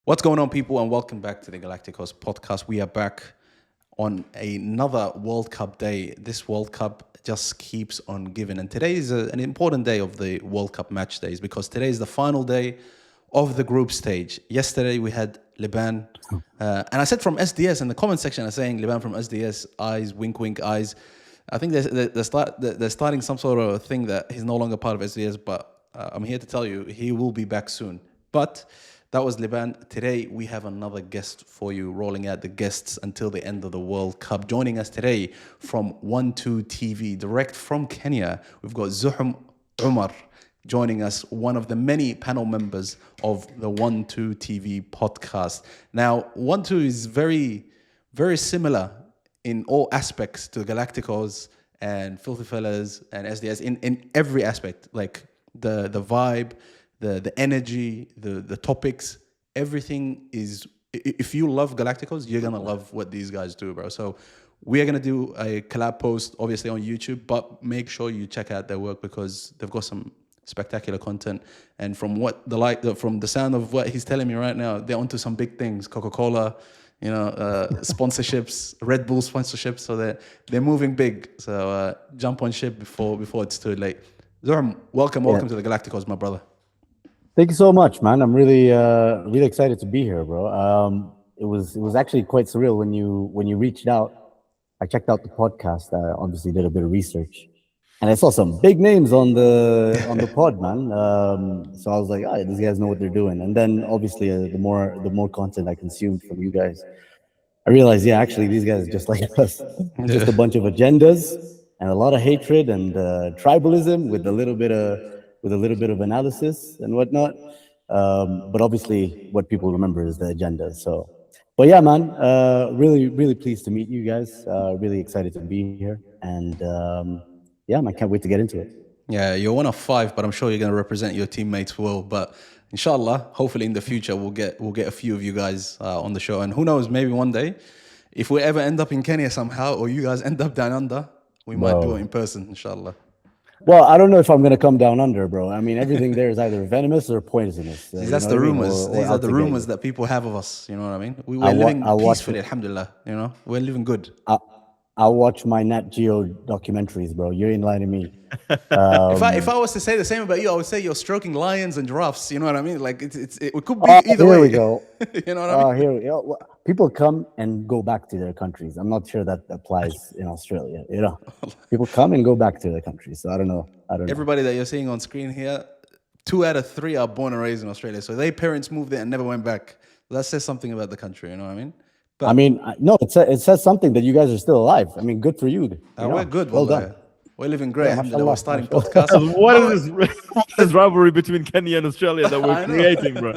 What's going on, people, and welcome back to the GalacticOz Podcast. We are back on another World Cup day. This World Cup just keeps on giving, and today is an important day of the World Cup match days because today is the final day of the group stage. Yesterday we had Liban, and I said from SDS in the comment section, I'm saying Liban from SDS, eyes, wink, wink, eyes. I think they're starting some sort of thing that he's no longer part of SDS, but I'm here to tell you he will be back soon. But that was Liban. Today, we have another guest for you, rolling out the guests until the end of the World Cup. Joining us today from ONETWO TV, direct from Kenya, we've got Zuhum Umar joining us, one of the many panel members of the ONETWO TV podcast. Now, ONETWO is very, very similar in all aspects to Galacticos and Filthy Fellas and SDS in every aspect, like the vibe, the energy, the topics, everything is, if you love Galacticos, you're going to love what these guys do, bro. So we are going to do a collab post, obviously on YouTube, but make sure you check out their work because they've got some spectacular content. And from from the sound of what he's telling me right now, they're onto some big things, Coca-Cola, sponsorships, Red Bull sponsorships. So they're moving big. So jump on ship before it's too late. Zorm, welcome to the Galacticos, my brother. Thank you so much, man. I'm really excited to be here, bro. It was actually quite surreal when you reached out. I checked out the podcast. I obviously did a bit of research, and I saw some big names on the pod, man. So I was like, these guys know what they're doing. And then obviously, the more content I consumed from you guys, I realized, actually, these guys are just like us, just a bunch of agendas and a lot of hatred and tribalism with a little bit of analysis and whatnot. But obviously what people remember is the agenda. So, but yeah, man, really pleased to meet you guys. Really excited to be here. And man, I can't wait to get into it. Yeah, you're one of five, but I'm sure you're going to represent your teammates well. But inshallah, hopefully in the future, we'll get a few of you guys on the show. And who knows, maybe one day, if we ever end up in Kenya somehow, or you guys end up down under, we might do it in person, inshallah. Well, I don't know if I'm going to come down under, bro. I mean, everything there is either venomous or poisonous. That's the rumors. These are the rumors that people have of us. You know what I mean? We're living peacefully, alhamdulillah. We're living good. I'll watch my Nat Geo documentaries, bro. You ain't lying to me. If I was to say the same about you, I would say you're stroking lions and giraffes. You know what I mean? Like it could be either way. Here we go. You know what I mean? Here we go. Well, people come and go back to their countries. I'm not sure that applies in Australia. People come and go back to their countries. So I don't know. Everybody that you're seeing on screen here, 2 out of 3 are born and raised in Australia. So their parents moved there and never went back. That says something about the country. You know what I mean? But, no, it says something that you guys are still alive. I mean, good for you. We're good. Well done. We're living great. We're starting podcasts. What is this rivalry between Kenya and Australia that we're creating, bro?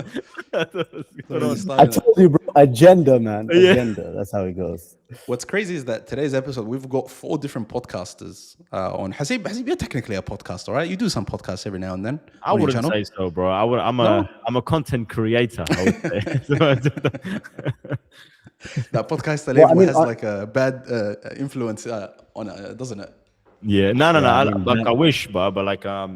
I told you, bro. Agenda, man. Agenda. That's how it goes. What's crazy is that today's episode, we've got 4 different podcasters on. Hasib, you're technically a podcaster, right? You do some podcasts every now and then. I wouldn't say so, bro. I'm a content creator, I would say. That podcast has like a bad influence on it, doesn't it? Yeah, no. I wish, but like I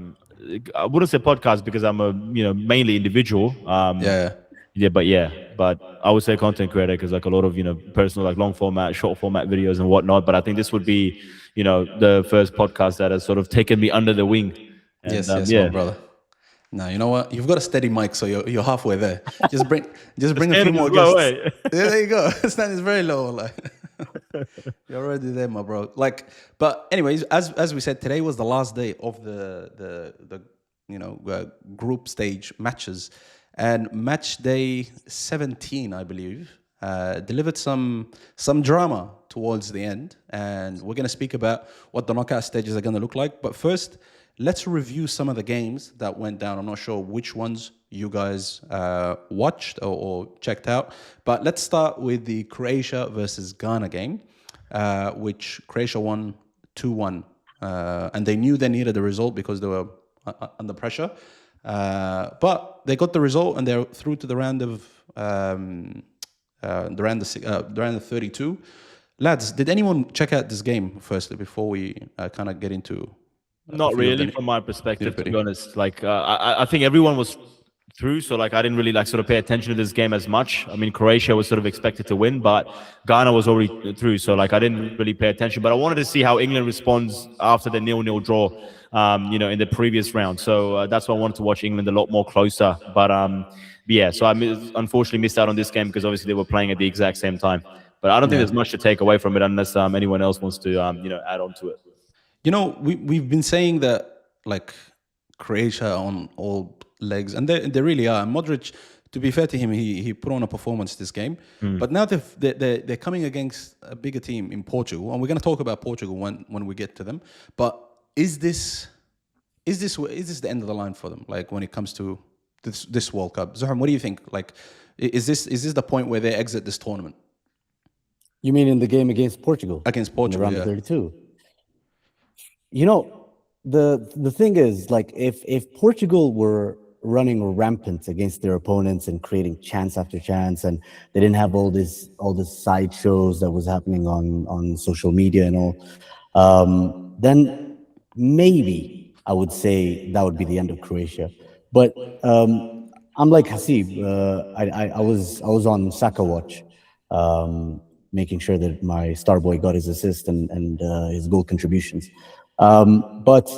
wouldn't say podcast because I'm a mainly individual. But I would say content creator because like a lot of personal like long format, short format videos and whatnot. But I think this would be the first podcast that has sort of taken me under the wing. And, yes, my brother. No, you know what? You've got a steady mic, so you're halfway there. Just bring a few more guests. There you go. Stand is very low. Like. You're already there, my bro. But anyways, as we said, today was the last day of the group stage matches, and match day 17, I believe, delivered some drama towards the end, and we're going to speak about what the knockout stages are going to look like. But first, let's review some of the games that went down. I'm not sure which ones you guys watched or checked out, but let's start with the Croatia versus Ghana game, which Croatia won 2-1, and they knew they needed the result because they were under pressure, but they got the result and they're through to the round of the round of 32. Lads, did anyone check out this game firstly before we kind of get into? Not really, from my perspective, to be honest. Like, I think everyone was through, so like I didn't really like sort of pay attention to this game as much. I mean, Croatia was sort of expected to win, but Ghana was already through, so like I didn't really pay attention. But I wanted to see how England responds after the 0-0 draw, in the previous round. So that's why I wanted to watch England a lot more closer. But yeah, so unfortunately missed out on this game because obviously they were playing at the exact same time. But I don't think there's much to take away from it unless anyone else wants to add on to it. We've been saying that like Croatia on all legs, and they really are. Modric, to be fair to him, he put on a performance this game. But now they're coming against a bigger team in Portugal, and we're going to talk about Portugal when we get to them. But is this the end of the line for them? Like when it comes to this World Cup, Zohran, what do you think? Like, is this the point where they exit this tournament? You mean in the game against Portugal? Against Portugal, in the round of 32. The thing is, like, if Portugal were running rampant against their opponents and creating chance after chance, and they didn't have all this sideshows that was happening on social media and all, then maybe I would say that would be the end of Croatia. But I'm like Hasib. I was on Saka watch, making sure that my star boy got his assist and his goal contributions. But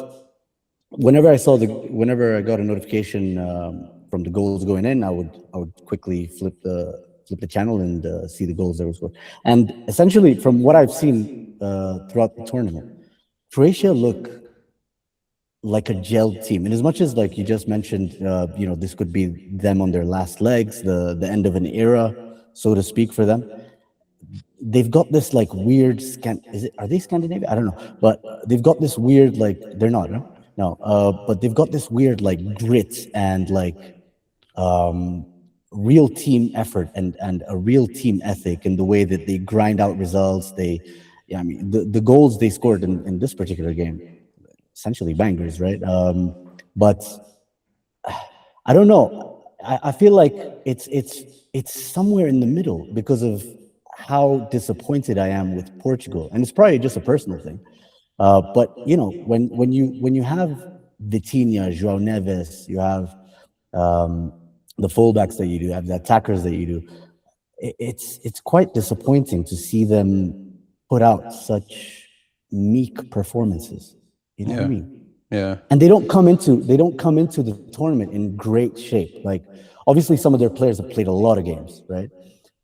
whenever I got a notification from the goals going in, I would quickly flip the channel and see the goals that were scored. And essentially, from what I've seen throughout the tournament, Croatia look like a gelled team. And as much as, like you just mentioned, this could be them on their last legs, the end of an era, so to speak, for them. They've got this like weird are they Scandinavian? I don't know, but they've got this weird, like, they're not, but they've got this weird like grit and like real team effort and a real team ethic in the way that they grind out results. The goals they scored in this particular game, essentially bangers, right? But I don't know. I feel like it's somewhere in the middle because of how disappointed I am with Portugal, and it's probably just a personal thing. But when you have Vitinha, João Neves, you have the fullbacks that you do, you have the attackers that you do, it's quite disappointing to see them put out such meek performances. You know what I mean? Yeah. And they don't come into the tournament in great shape. Like, obviously, some of their players have played a lot of games, right?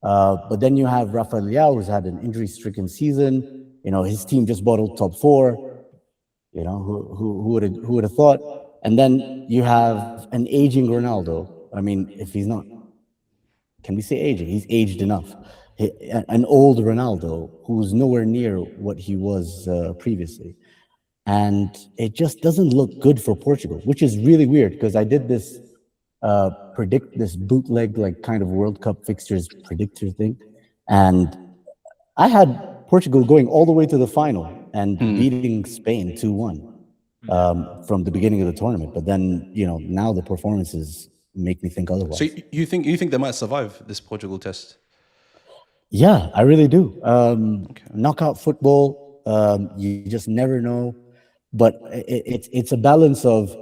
But then you have Rafael Leao, who's had an injury-stricken season. His team just bottled top 4. Who would have thought? And then you have an aging Ronaldo. I mean, if he's not, can we say aging? He's aged enough. An old Ronaldo who's nowhere near what he was previously. And it just doesn't look good for Portugal, which is really weird because I did this predict this bootleg like kind of World Cup fixtures predictor thing, and I had Portugal going all the way to the final and beating Spain 2-1 from the beginning of the tournament. But then now the performances make me think otherwise. So you think they might survive this Portugal test? Yeah, I really do. Knockout football, you just never know, but it's a balance of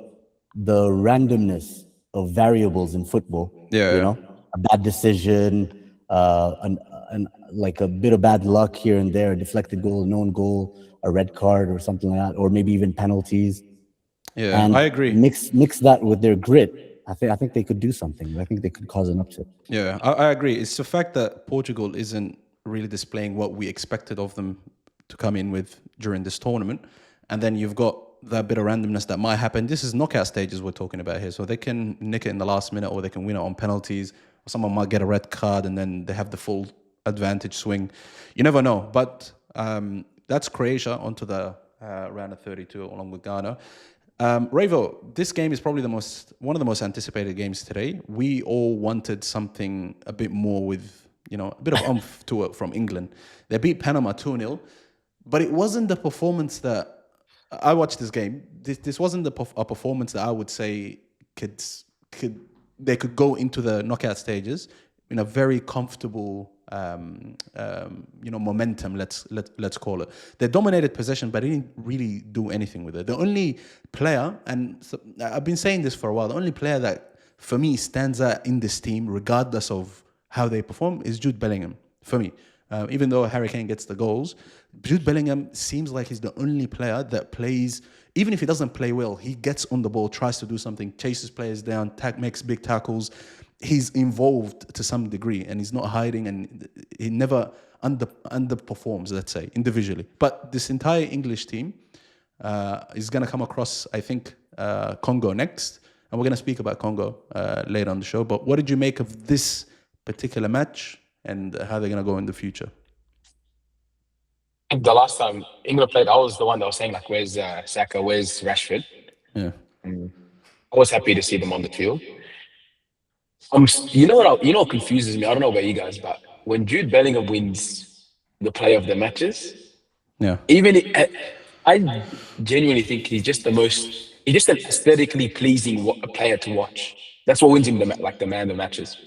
the randomness of variables in football. A bad decision, like a bit of bad luck here and there, a deflected goal, a known goal, a red card or something like that, or maybe even penalties. Yeah, and I agree. Mix that with their grit. I think they could do something. I think they could cause an upset. Yeah, I agree. It's the fact that Portugal isn't really displaying what we expected of them to come in with during this tournament, and then you've got that bit of randomness that might happen. This is knockout stages we're talking about here, so they can nick it in the last minute, or they can win it on penalties. Or someone might get a red card, and then they have the full advantage swing. You never know. But that's Croatia onto the round of 32 along with Ghana. Ravo, this game is probably one of the most anticipated games today. We all wanted something a bit more with, a bit of oomph to it from England. They beat Panama 2-0, but it wasn't the performance that I watched this game. This wasn't a performance that I would say they could go into the knockout stages in a very comfortable momentum. Let's call it. They dominated possession, but they didn't really do anything with it. The only player, and so, I've been saying this for a while, the only player that for me stands out in this team, regardless of how they perform, is Jude Bellingham. For me, even though Harry Kane gets the goals, Jude Bellingham seems like he's the only player that plays. Even if he doesn't play well, he gets on the ball, tries to do something, chases players down, makes big tackles. He's involved to some degree, and he's not hiding, and he never underperforms, let's say, individually. But this entire English team is going to come across, I think, Congo next. And we're going to speak about Congo later on the show. But what did you make of this particular match and how they're going to go in the future? I think the last time England played, I was the one that was saying, like, where's Saka, where's Rashford? Yeah. I was happy to see them on the field. You know what confuses me? I don't know about you guys, but when Jude Bellingham wins the player of the matches, Yeah. I genuinely think he's just an aesthetically pleasing player to watch. That's what wins him the man of the matches.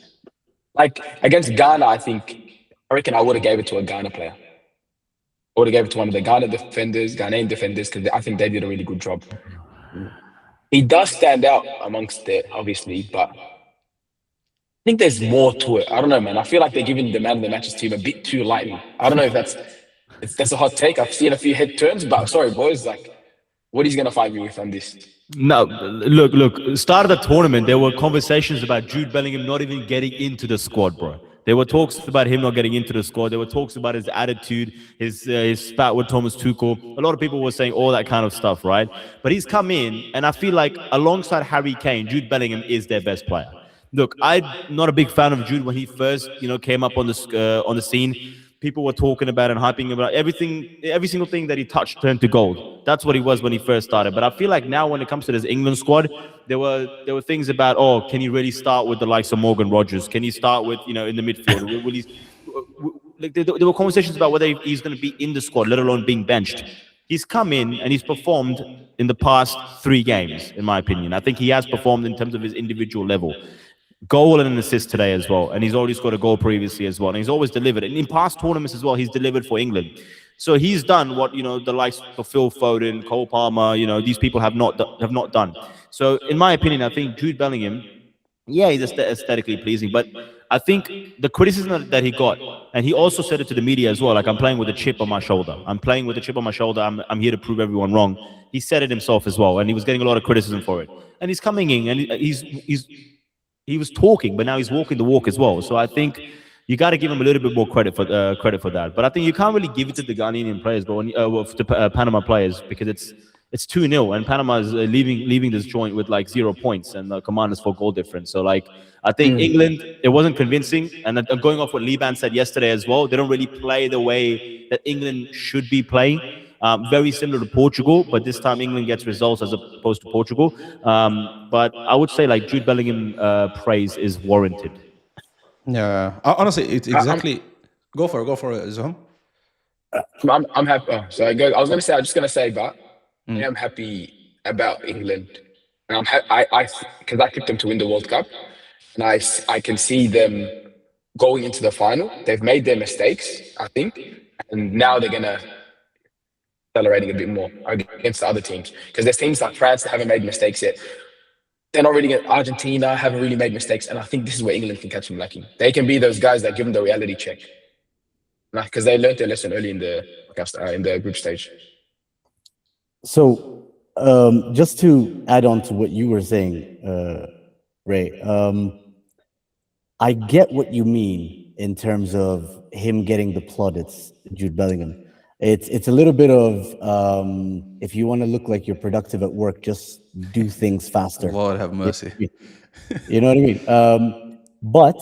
Like against Ghana, I reckon I would have gave it to a Ghana player. I would have gave it to one of the Ghanaian defenders, because I think they did a really good job. He does stand out amongst it, obviously, but I think there's more to it. I don't know, man. I feel like they're giving the man of the matches team a bit too lightly. I don't know if that's a hot take. I've seen a few head turns, but sorry, boys. Like, what is he going to fight me with on this? No, look. Start of the tournament, there were conversations about Jude Bellingham not even getting into the squad, bro. There were talks about him not getting into the squad. There were talks about his attitude, his spat with Thomas Tuchel. A lot of people were saying all that kind of stuff, right? But he's come in, and I feel like alongside Harry Kane, Jude Bellingham is their best player. Look, I'm not a big fan of Jude when he first, came up on the scene. People were talking about and hyping about every single thing that he touched turned to gold. That's what he was when he first started. But I feel like now when it comes to this England squad, there were things about, can he really start with the likes of Morgan Rogers? Can he start with, in the midfield? Will he? Like there were conversations about whether he's going to be in the squad, let alone being benched. He's come in and he's performed in the past 3 games, in my opinion. I think he has performed in terms of his individual level. Goal and an assist today as well, and he's already scored a goal previously as well, and he's always delivered. And in past tournaments as well, he's delivered for England. So he's done what the likes of Phil Foden, Cole Palmer, these people have not done. So in my opinion, I think Jude Bellingham, yeah, he's aesthetically pleasing, but I think the criticism that he got, and he also said it to the media as well, like, I'm playing with a chip on my shoulder. I'm here to prove everyone wrong. He said it himself as well, and he was getting a lot of criticism for it. And he's coming in, and he was talking, but now he's walking the walk as well. So I think you got to give him a little bit more credit for that. But I think you can't really give it to the Ghanaian players, but to Panama players, because it's 2-0, and Panama is leaving this joint with like 0 points, and the Commanders 4 goal difference. So like, I think England, it wasn't convincing, and going off what Liban said yesterday as well, they don't really play the way that England should be playing. Very similar to Portugal, but this time England gets results as opposed to Portugal. But I would say like Jude Bellingham praise is warranted. Yeah, honestly, it's exactly. Go for it, Zoham. I'm happy. So I was going to say, I'm just going to say, but I am happy about England. And I'm because I picked them to win the World Cup, and I can see them going into the final. They've made their mistakes, I think, and now they're gonna accelerating a bit more against the other teams, because there's teams like France that haven't made mistakes yet. They're not really Argentina haven't really made mistakes, and I think this is where England can catch them lacking. They can be those guys that give them the reality check, because they learned their lesson early in the group stage. So, just to add on to what you were saying, Ray, I get what you mean in terms of him getting the plaudits, Jude Bellingham. It's a little bit of if you want to look like you're productive at work, just do things faster. Lord have mercy. You know what I mean? But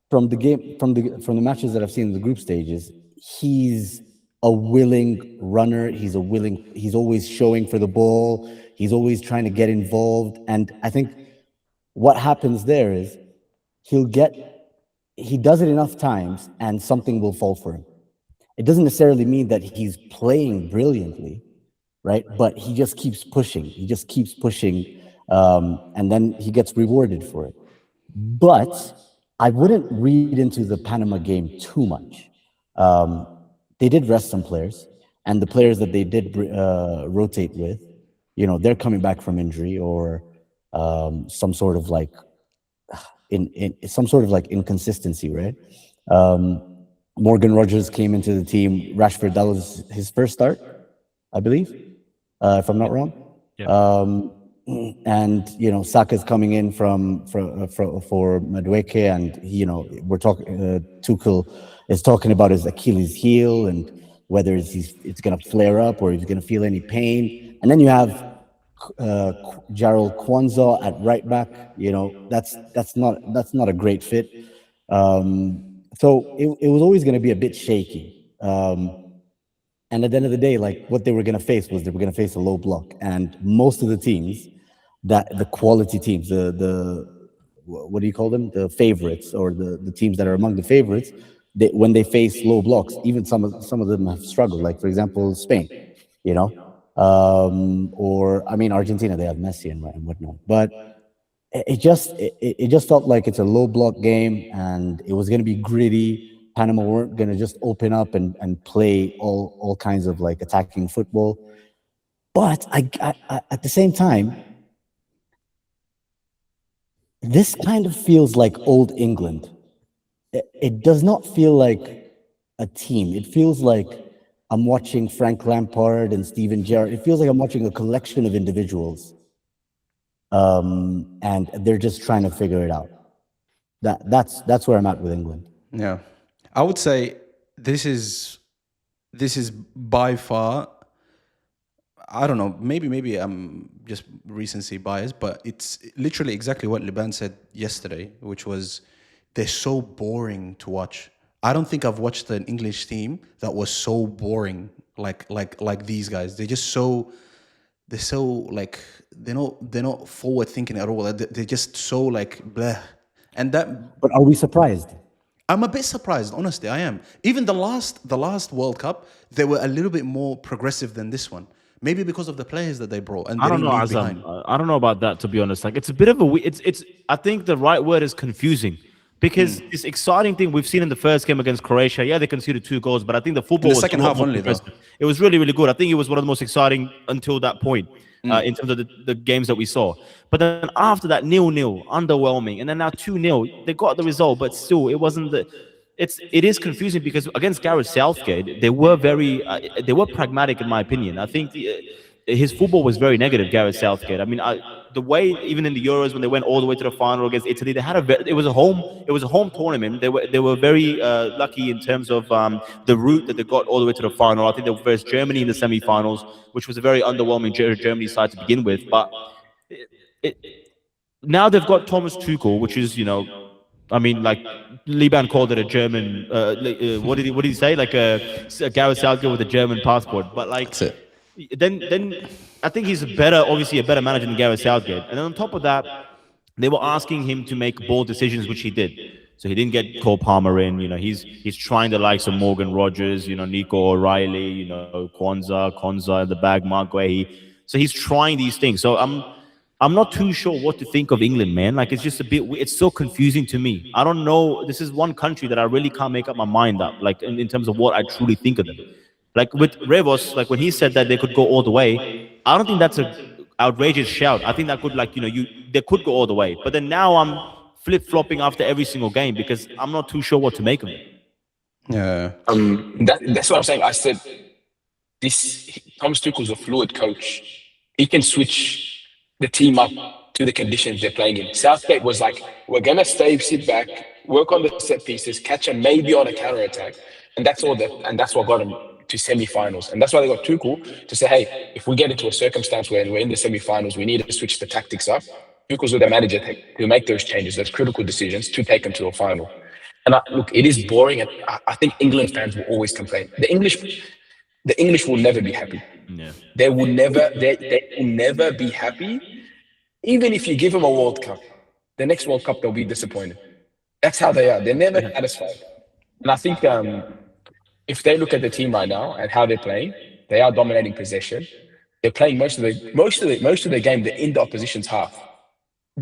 from the matches that I've seen in the group stages, he's a willing runner. He's always showing for the ball. He's always trying to get involved. And I think what happens there is he does it enough times and something will fall for him. It doesn't necessarily mean that he's playing brilliantly, right? But he just keeps pushing. And then he gets rewarded for it. But I wouldn't read into the Panama game too much. They did rest some players, and the players that they did rotate with, they're coming back from injury, or some sort of like in some sort of like inconsistency, right? Um, Morgan Rogers came into the team. Rashford, that was his first start, I believe, if I'm not wrong. Yeah. And Saka's coming in for Madueke, and we're talking. Tuchel is talking about his Achilles heel and whether it's going to flare up or he's going to feel any pain. And then you have Jarrell Kwanzaa at right back. That's not a great fit. So it was always going to be a bit shaky. And at the end of the day, like what they were going to face was they were going to face a low block, and most of the teams, the quality teams, the what do you call them, the favorites, or the teams that are among the favorites, when they face low blocks, even some of them have struggled. Like for example, Spain, or I mean Argentina, they have Messi and whatnot, but it just felt like it's a low block game, and it was going to be gritty. Panama weren't going to just open up and play all kinds of like attacking football. But I at the same time, this kind of feels like old England. It does not feel like a team. It feels like I'm watching Frank Lampard and Steven Gerrard. It feels like I'm watching a collection of individuals, and they're just trying to figure it out. That's where I'm at with England. Yeah, I would say this is by far. I don't know. Maybe I'm just recency biased, but it's literally exactly what Liban said yesterday, which was they're so boring to watch. I don't think I've watched an English team that was so boring like these guys. They're so like they're not forward thinking at all. They're just so like bleh. And that. But are we surprised? I'm a bit surprised, honestly. I am. Even the last World Cup, they were a little bit more progressive than this one. Maybe because of the players that they brought. And I don't know, Azam. I don't know about that, to be honest. Like, it's a bit of a. It's. I think the right word is confusing, because this exciting thing we've seen in the first game against Croatia. Yeah, they conceded 2 goals, but I think the football in the was second half only, though. It was really, really good. I think it was one of the most exciting until that point. In terms of the games that we saw. But then after that, 0-0, underwhelming. And then now 2-0, they got the result, but still, it wasn't the. It is confusing because against Gareth Southgate, they were they were pragmatic, in my opinion. I think his football was very negative, Gareth Southgate. I mean, the way even in the Euros when they went all the way to the final against Italy, they had it was a home tournament. They were very lucky in terms of the route that they got all the way to the final. I think they versed Germany in the semi-finals, which was a very underwhelming Germany side to begin with. But now they've got Thomas Tuchel, which is I mean, like Liban called it a German. What did he say? Like a Gareth Southgate with a German passport. But like, that's it. Then I think he's obviously a better manager than Gareth Southgate. And then on top of that, they were asking him to make bold decisions, which he did. So he didn't get Cole Palmer in. He's trying the likes of Morgan Rogers, Nico O'Reilly, Konza in the bag, Mark Guehi. So he's trying these things. So I'm not too sure what to think of England, man. Like, it's just a bit. It's so confusing to me. I don't know. This is one country that I really can't make up my mind up. Like in terms of what I truly think of them. Like with Revos, like when he said that they could go all the way, I don't think that's an outrageous shout. I think that could, they could go all the way. But then now I'm flip-flopping after every single game because I'm not too sure what to make of it. Yeah. That's what I'm saying. I said Thomas Tuchel's a fluid coach. He can switch the team up to the conditions they're playing in. Southgate was like, we're gonna sit back, work on the set pieces, catch them maybe on a counter attack, and that's what got him to semi-finals. And that's why they got Tuchel to say, hey, if we get into a circumstance where we're in the semi-finals, we need to switch the tactics up. Tuchel's with the manager to make those changes, those critical decisions to take them to a final. And look, it is boring, and I think England fans will always complain. The English will never be happy. Yeah. They will never be happy. Even if you give them a World Cup, the next World Cup they'll be disappointed. That's how they are. They're never satisfied. And I think if they look at the team right now and how they're playing, they are dominating possession. They're playing most of the game. They're in the opposition's half,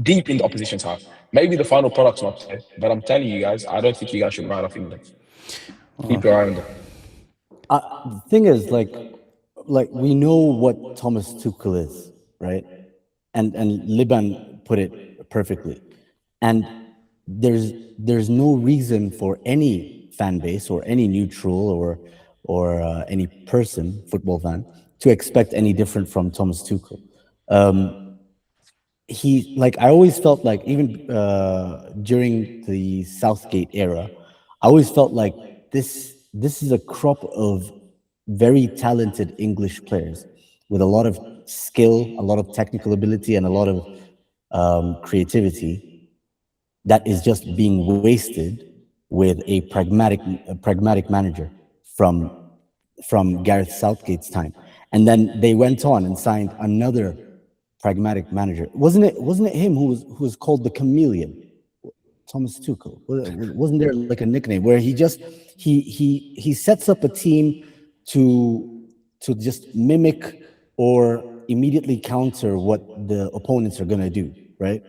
deep in the opposition's half. Maybe the final product's not there, but I'm telling you guys, I don't think you guys should write off England. Keep your eye on them. The thing is, like we know what Thomas Tuchel is, right? And Liban put it perfectly. And there's no reason for any fan base or any neutral or any person, football fan, to expect any different from Thomas Tuchel. He like I always felt like even during the Southgate era, I always felt like this is a crop of very talented English players with a lot of skill, a lot of technical ability, and a lot of creativity that is just being wasted with a pragmatic manager from Gareth Southgate's time. And then they went on and signed another pragmatic manager. Wasn't it him who was called the chameleon? Thomas Tuchel. Wasn't there like a nickname where he sets up a team to just mimic or immediately counter what the opponents are going to do, right?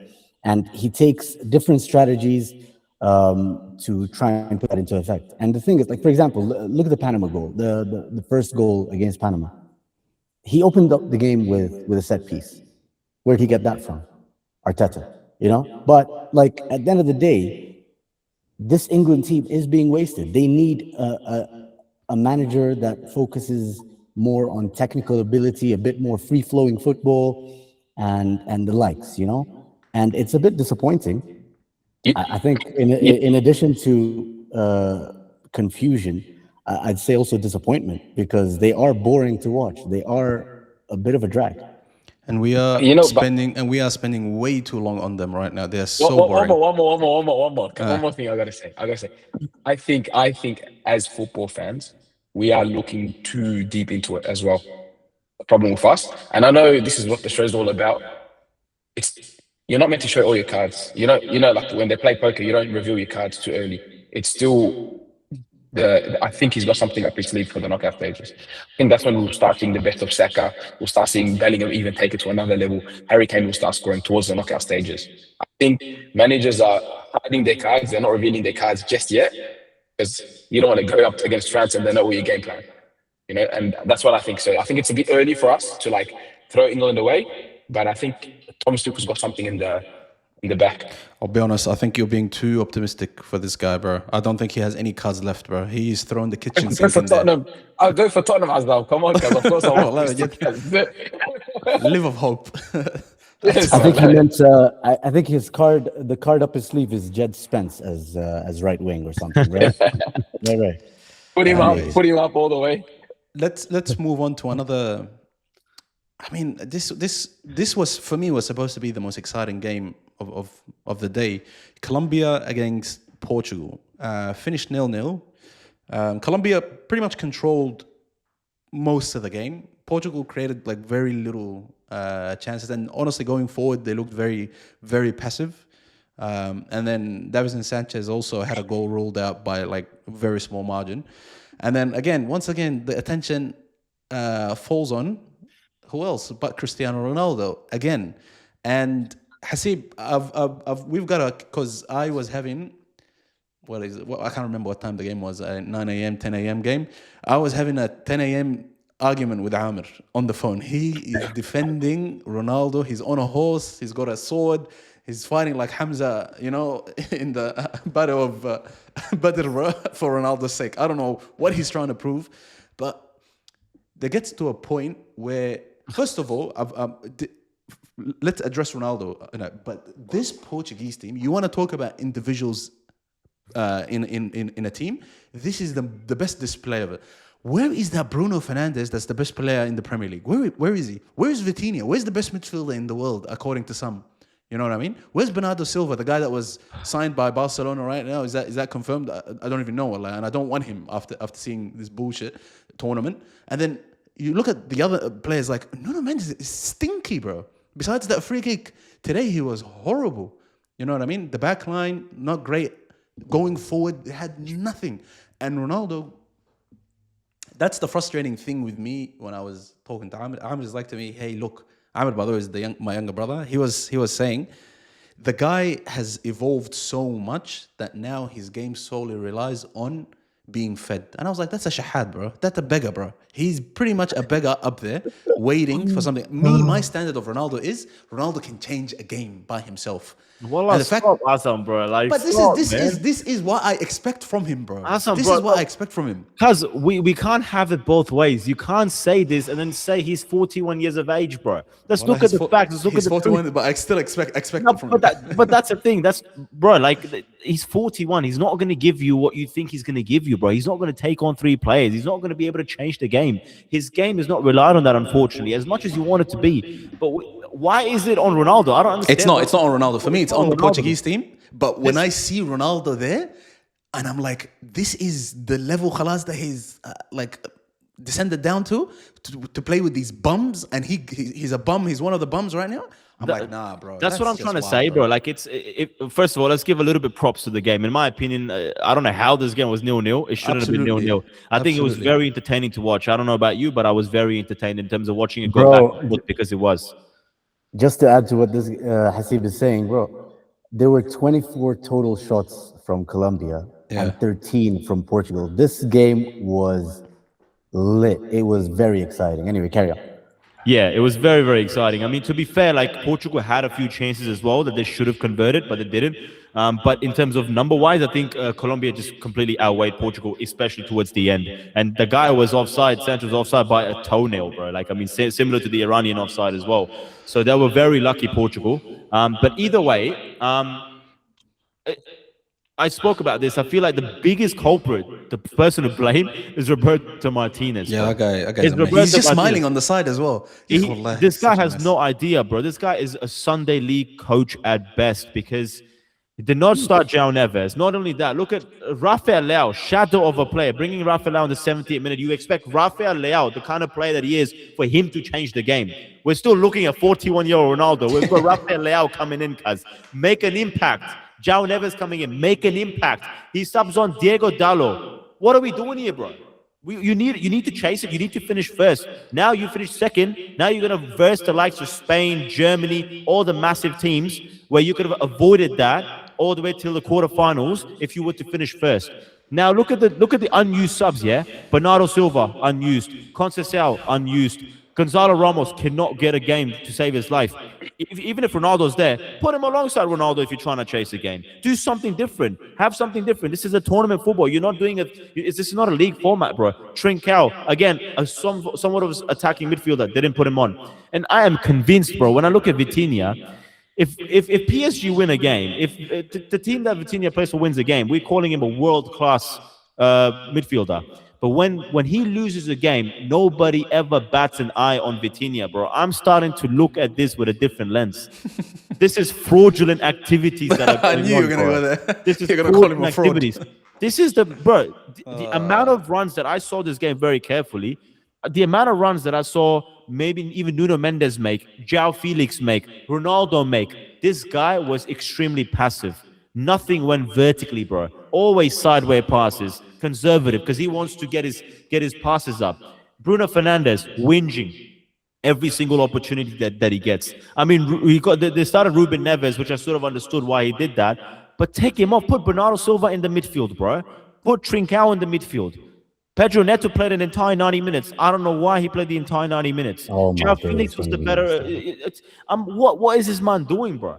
And he takes different strategies to try and put that into effect. And the thing is, like, for example, look at the Panama goal, the first goal against Panama. He opened up the game with a set piece. Where'd he get that from? Arteta, you know? But, like, at the end of the day, this England team is being wasted. They need a manager that focuses more on technical ability, a bit more free-flowing football, and the likes, you know? And it's a bit disappointing. I think in addition to confusion, I'd say also disappointment, because they are boring to watch. They are a bit of a drag. And we are spending way too long on them right now. They're so boring. One more thing I gotta say. I think as football fans, we are looking too deep into it as well. The problem with us, and I know this is what the show's all about. You're not meant to show all your cards. You know, like when they play poker, you don't reveal your cards too early. It's still I think he's got something up his sleeve for the knockout stages. I think that's when we'll start seeing the best of Saka. We'll start seeing Bellingham even take it to another level. Harry Kane will start scoring towards the knockout stages. I think managers are hiding their cards. They're not revealing their cards just yet, because you don't want to go up against France and they know all your game plan. You know, and that's what I think. So I think it's a bit early for us to like throw England away, but I think Thomas Tuchel's got something in the back. I'll be honest, I think you're being too optimistic for this guy, bro. I don't think he has any cards left, bro. He's thrown the kitchen sink in there. I'll go for Tottenham as well. Come on, guys. Of course I want Live of hope. I think he meant. I think the card up his sleeve is Jed Spence as right wing or something, right? right. Put him up all the way. Let's move on to another. I mean, this was, for me, was supposed to be the most exciting game of the day. Colombia against Portugal, finished 0-0. Colombia pretty much controlled most of the game. Portugal created like very little chances, and honestly, going forward, they looked very, very passive. And then Davinson Sanchez also had a goal ruled out by like a very small margin. And then once again, the attention falls on who else but Cristiano Ronaldo again. And Hasib, we've got to, because I was having, what is it? Well, I can't remember what time the game was, 9 a.m., 10 a.m. game. I was having a 10 a.m. argument with Amir on the phone. He is defending Ronaldo. He's on a horse. He's got a sword. He's fighting like Hamza, you know, in the battle of Badr for Ronaldo's sake. I don't know what he's trying to prove, but there gets to a point where, first of all, let's address Ronaldo. But this Portuguese team, you want to talk about individuals in a team? This is the best display of it. Where is that Bruno Fernandes that's the best player in the Premier League? Where is he? Where is Vitinha? Where's the best midfielder in the world, according to some? You know what I mean? Where's Bernardo Silva, the guy that was signed by Barcelona right now? Is that confirmed? I don't even know. And I don't want him after seeing this bullshit tournament. And then you look at the other players, like Nuno Mendes is stinky, bro. Besides that free kick today, he was horrible. You know what I mean? The back line, not great. Going forward, they had nothing. And Ronaldo, that's the frustrating thing with me when I was talking to Ahmed. Ahmed is like to me, hey, look, Ahmed, by the way, is my younger brother. He was saying the guy has evolved so much that now his game solely relies on being fed. And I was like, that's a shahad, bro. That's a beggar, bro. He's pretty much a beggar up there waiting for something. My standard of Ronaldo is Ronaldo can change a game by himself. Well, And the fact, stop, Hassan, bro. Like, but stop, this is what I expect from him, bro. Hassan, This bro, is what I expect from him. Because we can't have it both ways. You can't say this and then say he's 41 years of age, bro. Let's look at the facts. Let's look at He's the 41, truth. but I still expect No, it from him. but that's the thing. That's, bro, like, he's 41. He's not going to give you what you think he's going to give you, bro. He's not going to take on 3 players. He's not going to be able to change the game. His game is not relied on that, unfortunately, as much as you want it to be. But why is it on Ronaldo? I don't understand. It's not on Ronaldo. For me, it's on the Ronaldo. Portuguese team. But when I see Ronaldo there, and I'm like, this is the level khalas that he's like descended down to play with these bums, and he's a bum. He's one of the bums right now. I'm like, nah, bro. That's what I'm just trying to wild, say, bro. Like, first of all, let's give a little bit props to the game. In my opinion, I don't know how this game was 0-0. It shouldn't have been Absolutely. 0-0. I think it was Absolutely. very entertaining to watch. I don't know about you, but I was very entertained in terms of watching it go Bro, back and forth because it was. Just to add to what this Hasib is saying, bro, there were 24 total shots from Colombia and 13 from Portugal. This game was lit. It was very exciting. Anyway, carry on. Yeah, it was very, very exciting. I mean, to be fair, like, Portugal had a few chances as well that they should have converted, but they didn't. But in terms of number-wise, I think Colombia just completely outweighed Portugal, especially towards the end. And the guy was offside, Sancho was offside by a toenail, bro. Like, I mean, similar to the Iranian offside as well. So they were very lucky, Portugal. But either way, I spoke about this. I feel like the biggest culprit, the person to blame, is Roberto Martinez. Yeah, bro. that guy's It's amazing. Roberto He's just Martinez. smiling on the side as well. Wallah, This guy such a has mess. no idea, bro. This guy is a Sunday league coach at best because he did not start João Neves. Not only that, look at Rafael Leao, shadow of a player. Bringing Rafael Leao in the 70th minute, you expect Rafael Leao, the kind of player that he is, for him to change the game. We're still looking at 41-year-old Ronaldo. We've got Rafael Leao coming in, cuz. Make an impact. João Neves coming in, make an impact. He subs on Diego Dallo. What are we doing here, bro? You need to chase it. You need to finish first. Now you finished second. Now you're going to verse the likes of Spain, Germany, all the massive teams where you could have avoided that all the way till the quarterfinals if you were to finish first. Now look at the unused subs, yeah? Bernardo Silva, unused. Conceição, unused. Gonzalo Ramos cannot get a game to save his life. Even if Ronaldo's there, put him alongside Ronaldo if you're trying to chase a game. Do something different. Have something different. This is a tournament football. You're not doing it. This is not a league format, bro. Trincao, again, somewhat of an attacking midfielder. Didn't put him on. And I am convinced, bro, when I look at Vitinha, if PSG win a game, if the team that Vitinha plays for wins a game, we're calling him a world-class midfielder. But when he loses a game, nobody ever bats an eye on Vitinha, bro. I'm starting to look at this with a different lens. This is fraudulent activities that are going on. I knew you were going to bro. go there. This is You're going to call him a fraud. activities. This is the amount of runs that I saw this game very carefully. The amount of runs that I saw maybe even Nuno Mendes make, João Felix make, Ronaldo make. This guy was extremely passive. Nothing went vertically, bro. Always sideways passes, conservative, because he wants to get his passes up. Bruno Fernandes whinging every single opportunity that he gets. I mean, they started Ruben Neves, which I sort of understood why he did that. But take him off. Put Bernardo Silva in the midfield, bro. Put Trincao in the midfield. Pedro Neto played an entire 90 minutes. I don't know why he played the entire 90 minutes. Oh, João Felix was the better. What is this man doing, bro?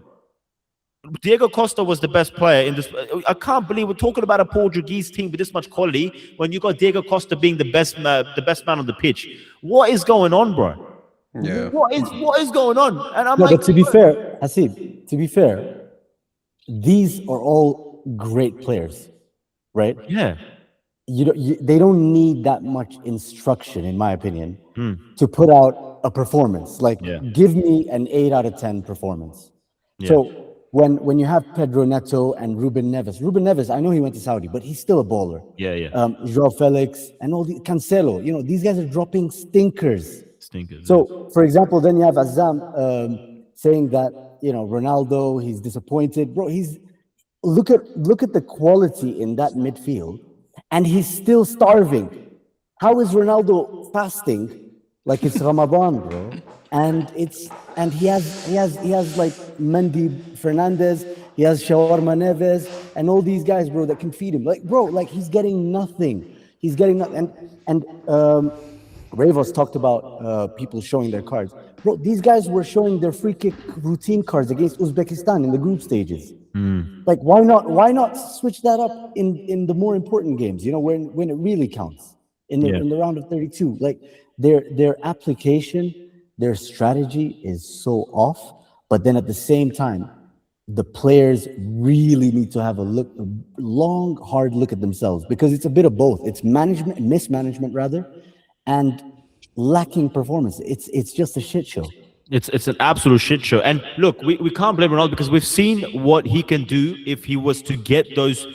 Diego Costa was the best player in this. I can't believe we're talking about a Portuguese team with this much quality when you got Diego Costa being the best man on the pitch. What is going on, bro? Yeah. What is going on? And I'm No, like, but to be fair, Hasib, to be fair, these are all great players, right? yeah, They don't need that much instruction, in my opinion, to put out a performance. Like, give me an 8 out of 10 performance. Yeah. So when you have Pedro Neto and Ruben Neves, I know he went to Saudi, but he's still a baller. yeah. João Felix and all the Cancelo, these guys are dropping stinkers. Stinkers. So, for example, then you have Azam saying that Ronaldo, he's disappointed, bro. Look at the quality in that midfield, and he's still starving. How is Ronaldo fasting like it's Ramadan, bro? And he has like Mendy, Fernandes, He has Shawarma Neves and all these guys, bro, that can feed him. Like, bro, like he's getting nothing. He's getting nothing. And Ravos talked about people showing their cards. Bro, these guys were showing their free kick routine cards against Uzbekistan in the group stages. Like, why not? Why not switch that up in the more important games? You know, when it really counts in the round of 32. Like their application, their strategy is so off. But then at the same time, the players really need to have a long, hard look at themselves, because it's a bit of both. It's mismanagement rather, and lacking performance. It's just a shit show. It's an absolute shit show. And look, we can't blame Ronaldo, because we've seen what he can do if he was to get those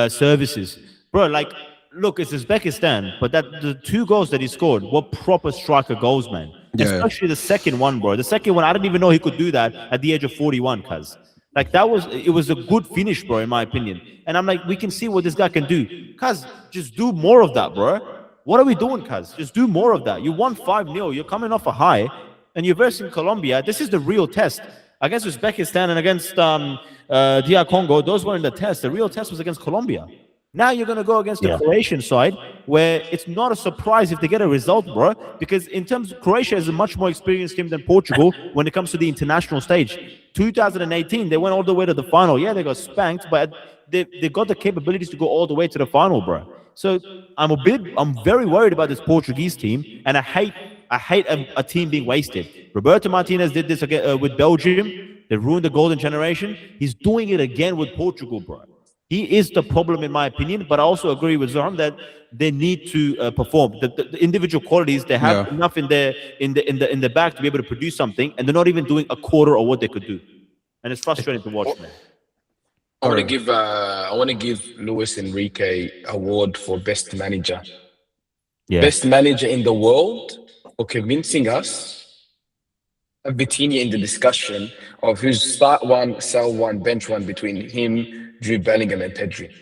services. Bro, like, look, it's Uzbekistan, but the 2 goals that he scored were proper striker goals, man. Yeah. Especially the second one, bro. The second one, I didn't even know he could do that at the age of 41, cuz. Like, it was a good finish, bro, in my opinion. And I'm like, we can see what this guy can do. Cuz, just do more of that, bro. What are we doing, cuz? Just do more of that. You won 5-0. You're coming off a high, and you're versing Colombia. This is the real test. Against Uzbekistan and against DR Congo, those weren't the test. The real test was against Colombia. Now you're going to go against the Croatian side, where it's not a surprise if they get a result, bro. Because in terms of Croatia is a much more experienced team than Portugal when it comes to the international stage. 2018, they went all the way to the final. Yeah, they got spanked, but they got the capabilities to go all the way to the final, bro. So I'm very worried about this Portuguese team, and I hate a team being wasted. Roberto Martinez did this again with Belgium. They ruined the golden generation. He's doing it again with Portugal, bro. He is the problem, in my opinion, but I also agree with Zoran that they need to perform. The individual qualities, they have enough in the back to be able to produce something, and they're not even doing a quarter of what they could do. And it's frustrating to watch, man. I want to give Luis Enrique award for best manager. Yeah. Best manager in the world for convincing us. Vitinha in the discussion of who's start one, sell one, bench one between him, Drew Bellingham, and Pedri.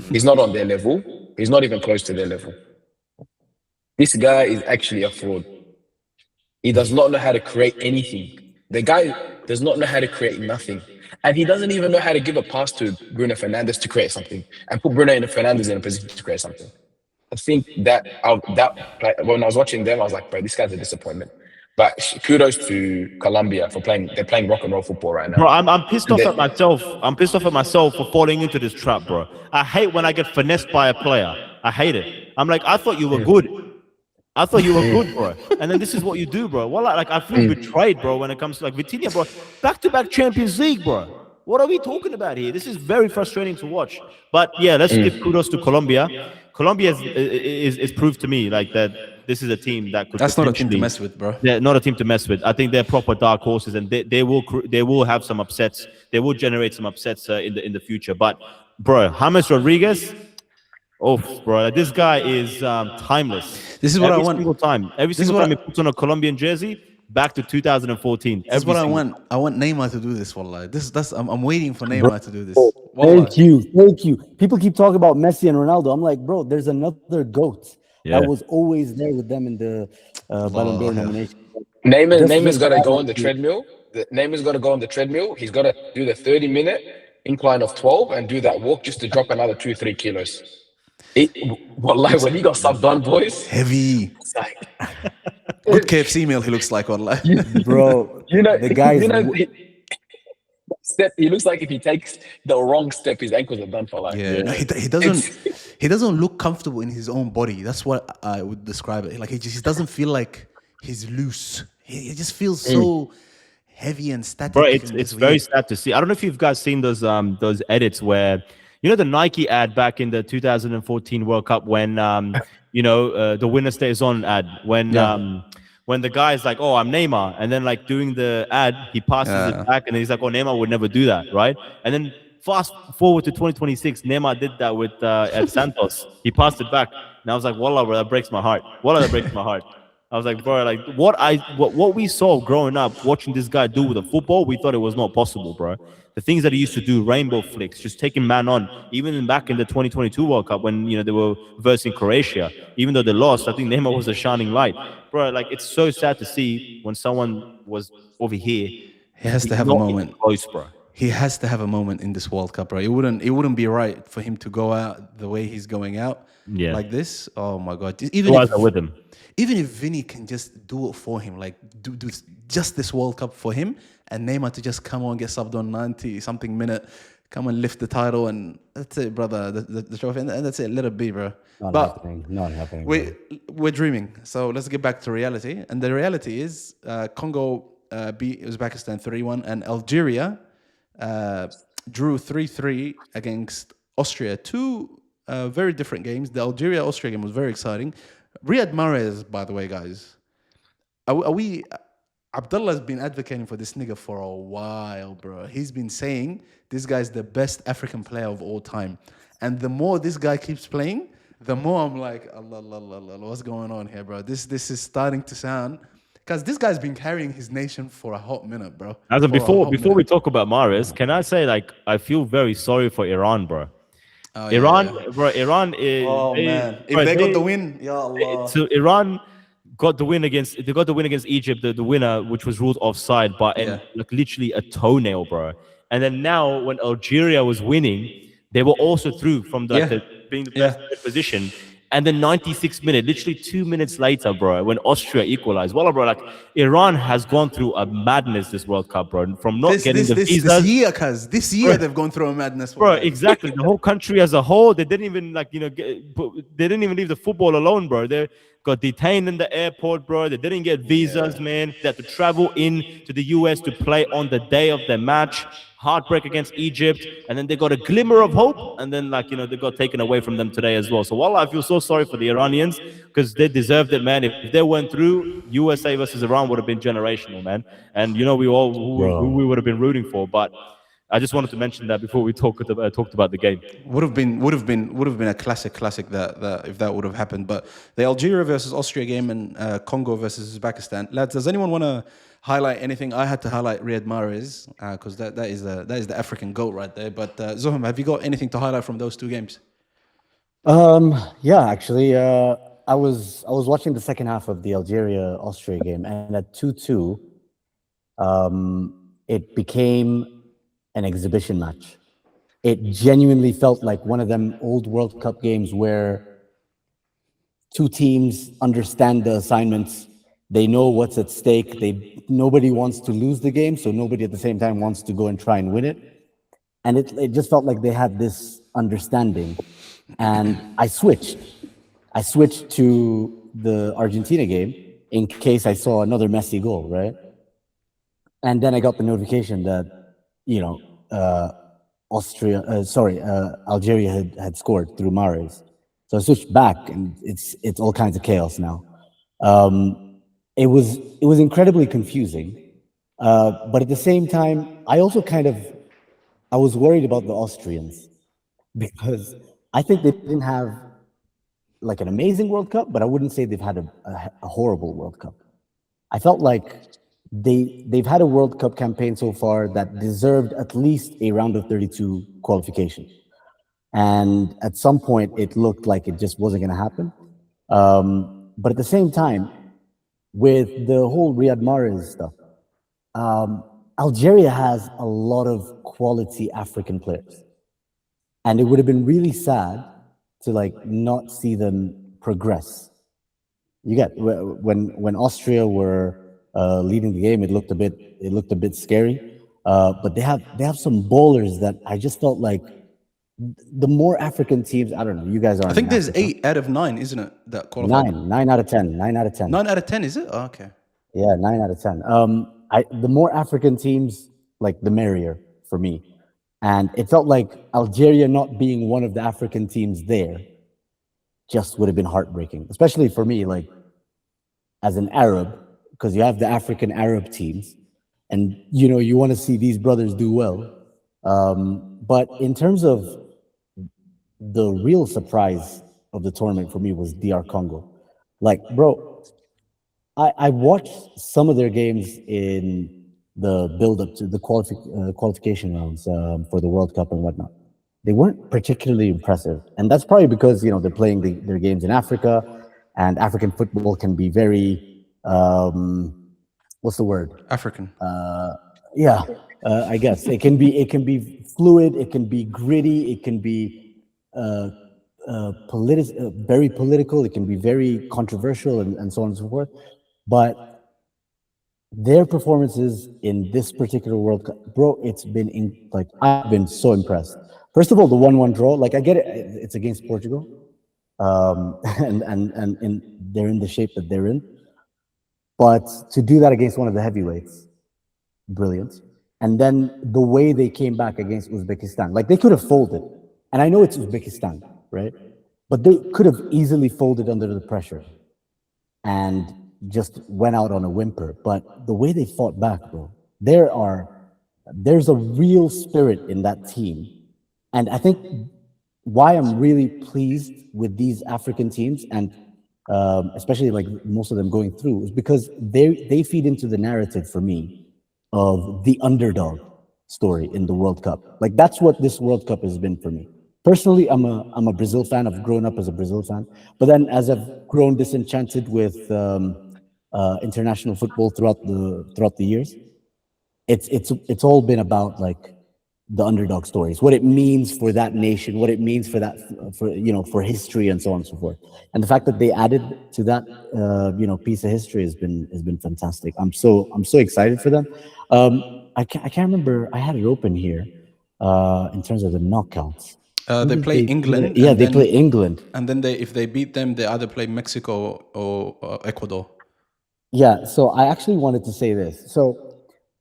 He's not on their level. He's not even close to their level. This guy is actually a fraud. He does not know how to create anything. The guy does not know how to create nothing. And he doesn't even know how to give a pass to Bruno Fernandes to create something and put Bruno Fernandes in a position to create something. I think that when I was watching them, I was like, bro, this guy's a disappointment. But kudos to Colombia for playing. They're playing rock and roll football right now. Bro, I'm pissed off at myself. I'm pissed off at myself for falling into this trap, bro. I hate when I get finessed by a player. I hate it. I'm like, I thought you were good. I thought you were good, bro. And then this is what you do, bro. Well, like I feel betrayed, bro, when it comes to like Vitinha, bro. Back-to-back Champions League, bro. What are we talking about here? This is very frustrating to watch. But yeah, let's give kudos to Colombia. Colombia is proved to me like that this is a team that could. That's not a team to mess with, bro. They're not a team to mess with. I think they're proper dark horses, and they will have some upsets. They will generate some upsets in the future. But bro, James Rodriguez, bro, this guy is timeless. This is what I want. Every single time he puts on a Colombian jersey, back to 2014. This is what I want. I want Neymar to do this. Wallah. I'm waiting for Neymar to do this. Thank you. People keep talking about Messi and Ronaldo. I'm like, bro, there's another GOAT that was always there with them in the Ballon d'Or nomination. Neymar's got to go on the treadmill. Neymar's got to go on the treadmill. He's got to do the 30-minute incline of 12 and do that walk just to drop another 2-3 kilos. Wallah, when he got subbed on, boys, heavy. It's like, good KFC meal. He looks like, wallah. Bro, the guy. He looks like if he takes the wrong step, his ankles are done for life. No, he doesn't. He doesn't look comfortable in his own body. That's what I would describe it. Like he doesn't feel like he's loose. He just feels so heavy and static. Bro, it's very sad to see. I don't know if you've guys seen those edits where, you know, the Nike ad back in the 2014 World Cup when the winner stays on ad when the guy's like, oh, I'm Neymar, and then like doing the ad, he passes it back, and then he's like, oh, Neymar would never do that, right? And then fast forward to 2026, Neymar did that with at Santos. He passed it back, and I was like, wallah, bro, that breaks my heart. Wallah, that breaks my heart. I was like, bro, like what we saw growing up, watching this guy do with the football, we thought it was not possible, bro. The things that he used to do, rainbow flicks, just taking man on, even back in the 2022 World Cup when, you know, they were versing Croatia, even though they lost, I think Neymar was a shining light. Bro, like, it's so sad to see when someone was over here. He has to have a moment. Close, bro. he has to have a moment in this World Cup, bro. It wouldn't be right for him to go out the way he's going out Yeah. like this. Oh my God! Who else are with him? Even if Vinny can just do it for him, like do just this World Cup for him, and Neymar to just come on, get subbed on 90 something minute, come and lift the title, and that's it, brother. The trophy, and that's it. Let it be, bro. Not happening. We're dreaming. So let's get back to reality. And the reality is, Congo beat Uzbekistan 3-1, and Algeria drew 3-3 against Austria. Two very different games. The Algeria-Austria game was very exciting. Riyad Mahrez, by the way, guys. Are we... Abdullah's been advocating for this nigga for a while, bro. He's been saying this guy's the best African player of all time. And the more this guy keeps playing, the more I'm like, Allah, what's going on here, bro? This is starting to sound... Because this guy's been carrying his nation for a hot minute, bro. Before we talk about Mahrez, can I say, like, I feel very sorry for Iran, bro. Oh, Iran, yeah. bro. Iran is. Oh man! If they got the win, ya Allah. So Iran got the win against Egypt, the winner, which was ruled offside, but like literally a toenail, bro. And then now, when Algeria was winning, they were also through from being the best position. And then 96th minute, literally 2 minutes later, bro, when Austria equalized. Well, bro, like Iran has gone through a madness this World Cup, bro. From not getting the visas. This year they've gone through a madness, bro. Exactly, the whole country as a whole, they didn't even they didn't even leave the football alone, bro. They got detained in the airport, bro. They didn't get visas, man. They had to travel in to the US to play on the day of their match. Heartbreak against Egypt, and then they got a glimmer of hope, and then they got taken away from them today as well. So wallah, I feel so sorry for the Iranians, because they deserved it, man. If they went through, USA versus Iran would have been generational, man. And we all who we would have been rooting for. But I just wanted to mention that before we talked about the game. Would have been a classic that if that would have happened. But the Algeria versus Austria game and Congo versus Uzbekistan, lads, does anyone want to highlight anything? I had to highlight Riyad Mahrez because that is the African GOAT right there. But Zoham, have you got anything to highlight from those two games? Yeah, actually, I was watching the second half of the Algeria-Austria game, and at 2-2, it became an exhibition match. It genuinely felt like one of them old World Cup games where two teams understand the assignments. They know what's at stake. Nobody wants to lose the game, so nobody at the same time wants to go and try and win it. And it just felt like they had this understanding. And I switched to the Argentina game in case I saw another Messi goal, right? And then I got the notification that, Algeria had scored through Mahrez. So I switched back, and it's all kinds of chaos now. It was incredibly confusing, but at the same time, I was worried about the Austrians, because I think they didn't have like an amazing World Cup, but I wouldn't say they've had a horrible World Cup. I felt like they've had a World Cup campaign so far that deserved at least a round of 32 qualification. And at some point, it looked like it just wasn't going to happen. But at the same time, with the whole Riyad Mahrez stuff, Algeria has a lot of quality African players. And it would have been really sad to not see them progress. You get when Austria were leading the game, it looked a bit scary. But they have some bowlers that I just felt like the more African teams. I don't know. You guys are. I think there's 8 out of 9, isn't it? That qualified. 9 out of 10. 9 out of 10. 9 out of 10, is it? Oh, okay. Yeah, 9 out of 10. The more African teams, the merrier for me. And it felt like Algeria not being one of the African teams there just would have been heartbreaking, especially for me, as an Arab, because you have the African Arab teams, and you want to see these brothers do well. But in terms of the real surprise of the tournament for me was DR Congo. Bro, I watched some of their games in the build-up to the qualification rounds for the World Cup and whatnot. They weren't particularly impressive, and that's probably because they're playing their games in Africa, and African football can be very what's the word? African. Yeah, I guess it can be fluid, it can be gritty, it can be very political, it can be very controversial, and so on and so forth. But their performances in this particular World Cup, bro, like I've been so impressed. First of all, the 1-1 draw, like I get it, it's against Portugal, and they're in the shape that they're in. But to do that against one of the heavyweights, brilliant. And then the way they came back against Uzbekistan, like they could have folded. And I know it's Uzbekistan, right? But they could have easily folded under the pressure and just went out on a whimper. But the way they fought back, bro, there's a real spirit in that team. And I think why I'm really pleased with these African teams, and especially like most of them going through, is because they feed into the narrative for me of the underdog story in the World Cup. Like that's what this World Cup has been for me. Personally, I'm a Brazil fan. I've grown up as a Brazil fan, but then as I've grown disenchanted with international football throughout the years, it's all been about like the underdog stories, what it means for that nation, what it means for that for history and so on and so forth. And the fact that they added to that piece of history has been fantastic. I'm so excited for them. I can't remember. I had it open here in terms of the knockouts. They play England. Yeah, and they then- play England. And then if they beat them, they either play Mexico or Ecuador. Yeah, so I actually wanted to say this. So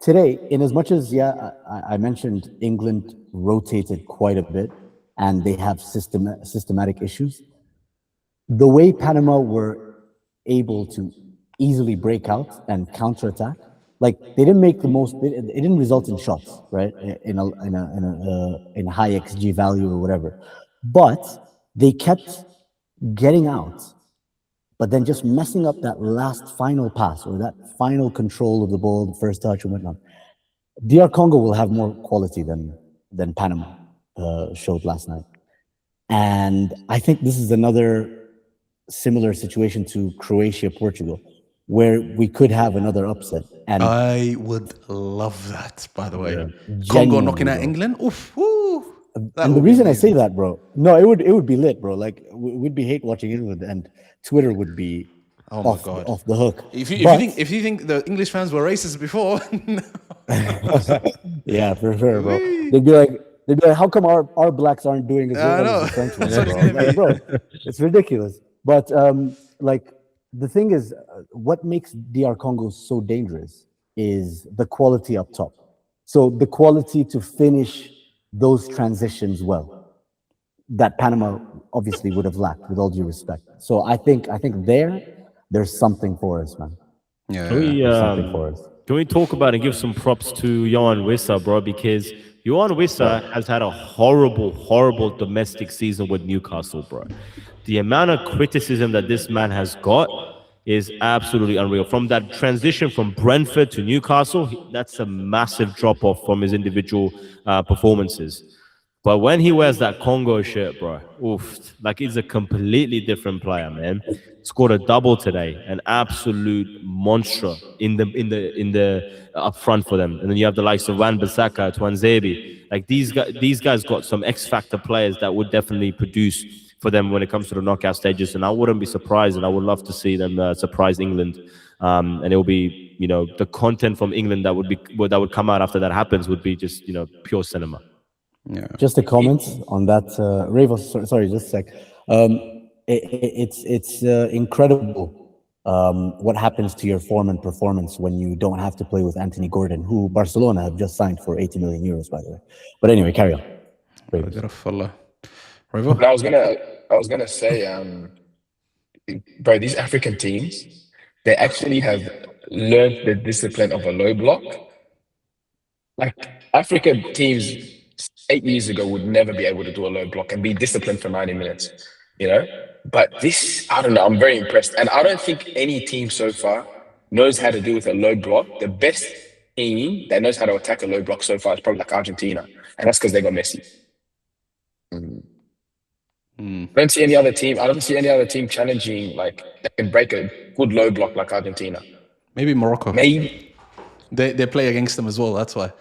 today, in as much as I mentioned England rotated quite a bit and they have systematic issues, the way Panama were able to easily break out and counterattack, like they didn't make the most. It didn't result in shots, right? In a high XG value or whatever, but they kept getting out, but then just messing up that last final pass or that final control of the ball, the first touch and whatnot. DR Congo will have more quality than Panama showed last night, and I think this is another similar situation to Croatia, Portugal, where we could have another upset. And I would love that, by the way. Yeah. Congo Genuinely, knocking out bro. England. Oof, woo. That and the would be reason I amazing. say that, bro, no, it would be lit, bro. Like we'd be hate watching England, and Twitter would be Oh my off God. off the hook. If you But- think the English fans were racist before, yeah, for sure, bro. They'd be like, how come our blacks aren't doing as well know. as the French ones, That's what it's bro? gonna Like, bro, it's ridiculous. But like the thing is, what makes DR Congo so dangerous is the quality up top. So the quality to finish those transitions well, that Panama obviously would have lacked, with all due respect. So I think there's something for us, man. yeah. Can we, There's something for us. Can we talk about and give some props to Johan Wissa, bro? Because Johan Wissa has had a horrible domestic season with Newcastle, bro. The amount of criticism that this man has got is absolutely unreal. From that transition from Brentford to Newcastle, that's a massive drop-off from his individual performances. But when he wears that Congo shirt, bro, oof, like he's a completely different player, man. Scored a double today, an absolute monster in the up front for them. And then you have the likes of Wan-Bissaka, Twanzebe. Like these guys got some X factor players that would definitely produce for them when it comes to the knockout stages. And I wouldn't be surprised, and I would love to see them surprise England. And it will be, the content from England that would come out after that happens would be just, pure cinema. Yeah. Just a comment on that, Ravo. Sorry, just a sec. It's incredible what happens to your form and performance when you don't have to play with Anthony Gordon, who Barcelona have just signed for 80 million euros, by the way. But anyway, carry on. Revo? But I was gonna say, bro, these African teams, they actually have learned the discipline of a low block. Like African teams 8 years ago would never be able to do a low block and be disciplined for 90 minutes, But this, I don't know, I'm very impressed. And I don't think any team so far knows how to do with a low block. The best team that knows how to attack a low block so far is probably like Argentina. And that's because they got Messi. I don't see any other team challenging, like, that can break a good low block like Argentina. Maybe Morocco. Maybe They play against them as well. That's why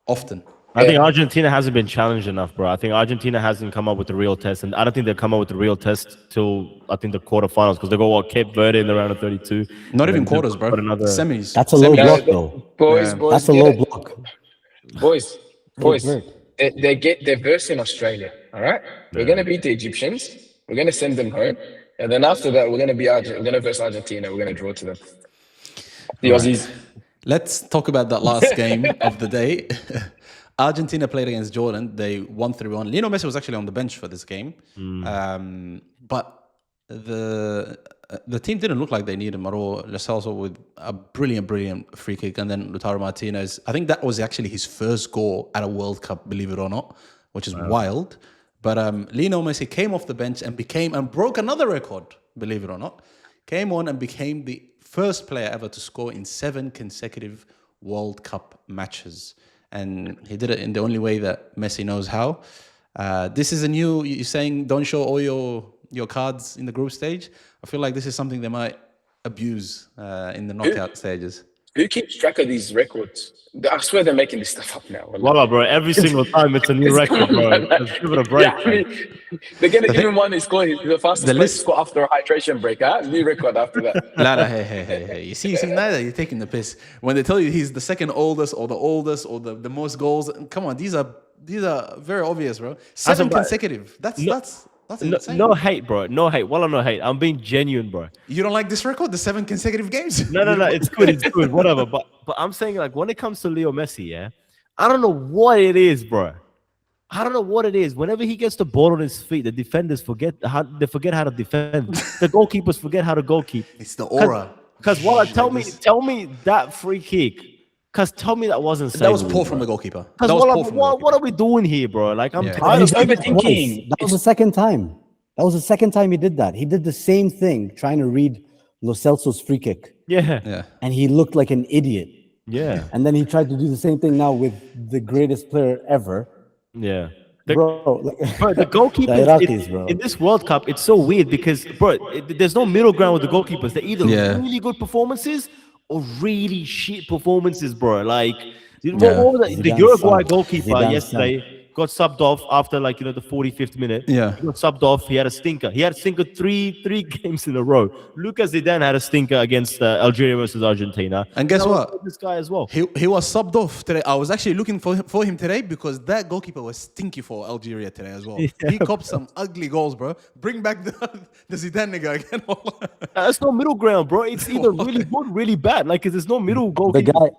often. I think Argentina hasn't been challenged enough, bro. I think Argentina hasn't come up with the real test, and I don't think they'll come up with the real test till I think the quarterfinals, because they go Cape Verde in the round of 32. Not even quarters, bro. Another... Semis. That's a low block, though. Boys, That's a low block. Boys, they're versing Australia. All right, we're gonna beat the Egyptians. We're gonna send them home, and then after that, we're gonna verse Argentina. We're gonna draw to them. The Aussies. Let's talk about that last game of the day. Argentina played against Jordan. They won 3-1. Lionel Messi was actually on the bench for this game. But the team didn't look like they needed him at all. Lo Celso with a brilliant free kick. And then Lautaro Martinez. I think that was actually his first goal at a World Cup, believe it or not, which is wild. But Lionel Messi came off the bench and broke another record, believe it or not. Came on and became the first player ever to score in 7 consecutive World Cup matches. And he did it in the only way that Messi knows how. This is you're saying don't show all your cards in the group stage. I feel like this is something they might abuse in the knockout stages. Who keeps track of these records? I swear they're making this stuff up now. Well, bro, every single time it's a new record, bro. Let's give it a break. Yeah, I mean, they're going to give him one who's scoring the fastest player to score after a hydration break. Huh? New record after that. Hey. You see, neither you're taking the piss. When they tell you he's the second oldest or the most goals, come on, these are very obvious, bro. 7 consecutive. That's insane. No hate, bro. No hate. Well, I'm no hate. I'm being genuine, bro. You don't like this record, the 7 consecutive games? No. It's good. Whatever. But I'm saying, like, when it comes to Leo Messi, yeah, I don't know what it is, bro. I don't know what it is. Whenever he gets the ball on his feet, the defenders forget how to defend. The goalkeepers forget how to goalkeep. It's the aura. Because tell me that free kick. Because tell me that wasn't safe. That was poor from the goalkeeper. What are we doing here, bro? Like, I'm tired of overthinking. That was the second time. He did that. He did the same thing, trying to read Lo Celso's free kick. Yeah. And he looked like an idiot. Yeah. And then he tried to do the same thing now with the greatest player ever. Yeah. Bro, the goalkeeper in this World Cup, it's so weird because, bro, there's no middle ground with the goalkeepers. They're either really good performances or really shit performances, bro. Like, what was the Uruguay goalkeeper yesterday got subbed off after, like, the 45th minute. Yeah. He got subbed off. He had a stinker. three games in a row. Lucas Zidane had a stinker against Algeria versus Argentina. And guess what? This guy as well. He was subbed off today. I was actually looking for him today because that goalkeeper was stinky for Algeria today as well. Yeah. He copped some ugly goals, bro. Bring back the Zidane nigga again. That's no middle ground, bro. It's either really good, really bad. Like, there's no middle goalkeeper.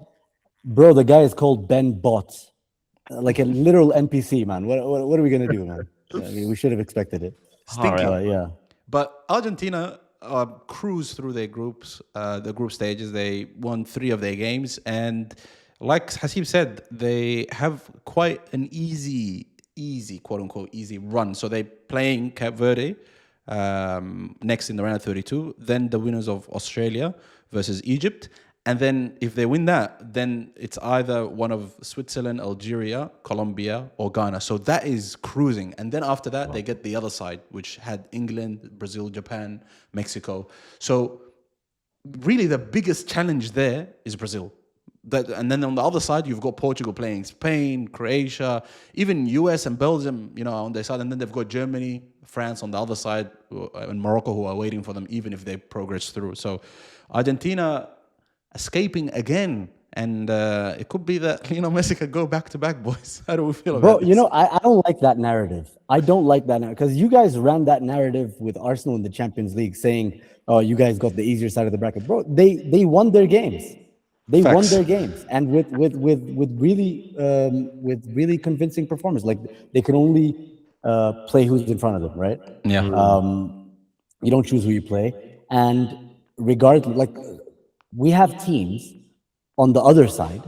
The guy is called Ben Bot. Like a literal NPC, man. What are we gonna do, man? I mean, we should have expected it. Stinky. Yeah. But Argentina cruised through their groups, the group stages. They won 3 of their games, and like Hasib said, they have quite an easy, quote unquote, easy run. So they're playing Cape Verde next in the round of 32. Then the winners of Australia versus Egypt. And then if they win that, then it's either one of Switzerland, Algeria, Colombia, or Ghana. So that is cruising. And then after that, they get the other side, which had England, Brazil, Japan, Mexico. So really the biggest challenge there is Brazil. And then on the other side, you've got Portugal playing Spain, Croatia, even US and Belgium, on their side. And then they've got Germany, France on the other side, and Morocco who are waiting for them, even if they progress through. So Argentina escaping again, and it could be that Messi could go back to back, boys. How do we feel about this? I don't like that narrative. I don't like that narrative because you guys ran that narrative with Arsenal in the Champions League, saying, "Oh, you guys got the easier side of the bracket, bro." They won their games. They won their games, and with really convincing performance. Like, they can only play who's in front of them, right? Yeah. You don't choose who you play, and regardless, like, we have teams on the other side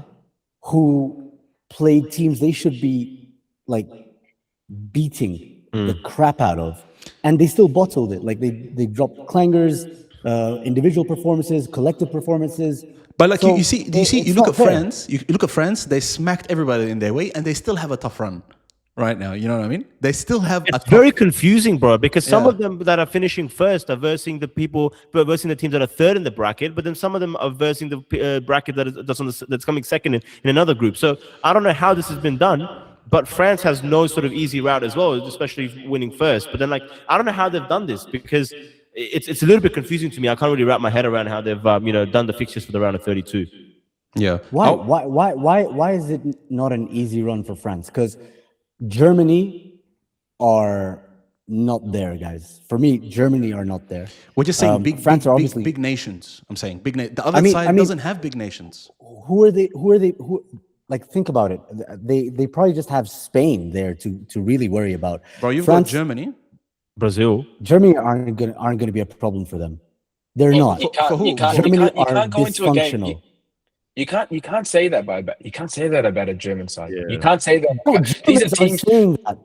who played teams they should be like beating the crap out of, and they still bottled it. Like, they dropped clangers, individual performances, collective performances. But like, so you look at France. You look at France. They smacked everybody in their way, and they still have a tough run. right now. You know what I mean? They still have It's very confusing, bro, because some of them that are finishing first are versing the teams that are third in the bracket, but then some of them are versing the bracket that's coming second in another group. So I don't know how this has been done, but France has no sort of easy route as well, especially winning first. But then, like, I don't know how they've done this because it's a little bit confusing to me. I can't really wrap my head around how they've done the fixtures for the round of 32. Yeah. Why is it not an easy run for France? Because Germany are not there, guys. For me, Germany are not there. We're just saying France are obviously big nations. I'm saying the other side doesn't have big nations. Who are they? Like, think about it. They probably just have Spain there to really worry about. Bro, you've got Germany, Brazil. Germany aren't gonna be a problem for them. They're not. Germany are dysfunctional. You can't say that about a German side. Yeah. You can't say that. No, These are Germans teams. saying that.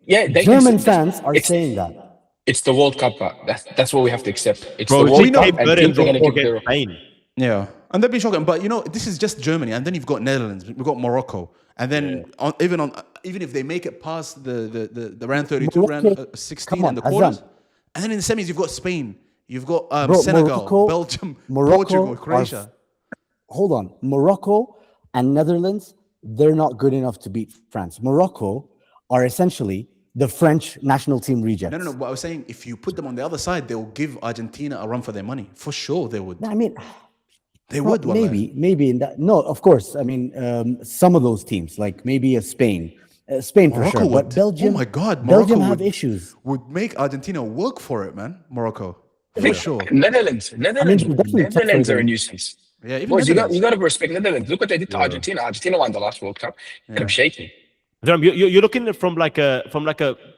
Yeah, German fans are saying that. It's the World Cup. That's what we have to accept. It's Bro, the World Cup, Cape and Verde teams are going to give their. Spain. Yeah, and they'd be shocking. But this is just Germany, and then you've got Netherlands, we've got Morocco, and then even if they make it past the round 32, round 16, and the quarters, and then in the semis you've got Spain, you've got Senegal, Morocco, Belgium, Morocco Portugal, Croatia. Hold on, Morocco and Netherlands, they're not good enough to beat France. Morocco are essentially the French national team rejects. No. What I was saying, if you put them on the other side, they'll give Argentina a run for their money. For sure, they would. I mean, they would. Maybe in that. No, of course. I mean, some of those teams, like maybe a Spain for Morocco sure. would. But Belgium, Oh my God, Belgium Morocco have issues. Would make Argentina work for it, man. Morocco, for Think- sure. Netherlands definitely are a nuisance. Yeah, even Boys, you Netherlands. got to respect Netherlands. Look what they did to Argentina. Argentina won the last World Cup. And I'm shaking. You're looking at it from like a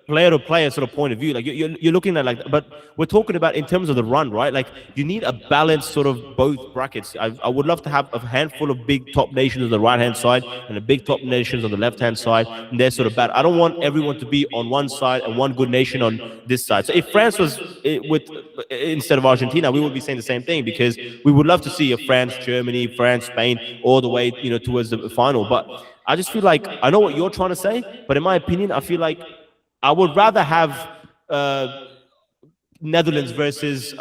player to player sort of point of view. Like you're looking at but we're talking about in terms of the run, right? Like you need a balanced sort of both brackets. I would love to have a handful of big top nations on the right hand side and a big top nations on the left hand side, and they're sort of bad. I don't want everyone to be on one side and one good nation on this side. So if France was instead of Argentina, we would be saying the same thing because we would love to see a France, Germany, France, Spain all the way towards the final, but. I just feel like I know what you're trying to say, but in my opinion, I feel like I would rather have Netherlands versus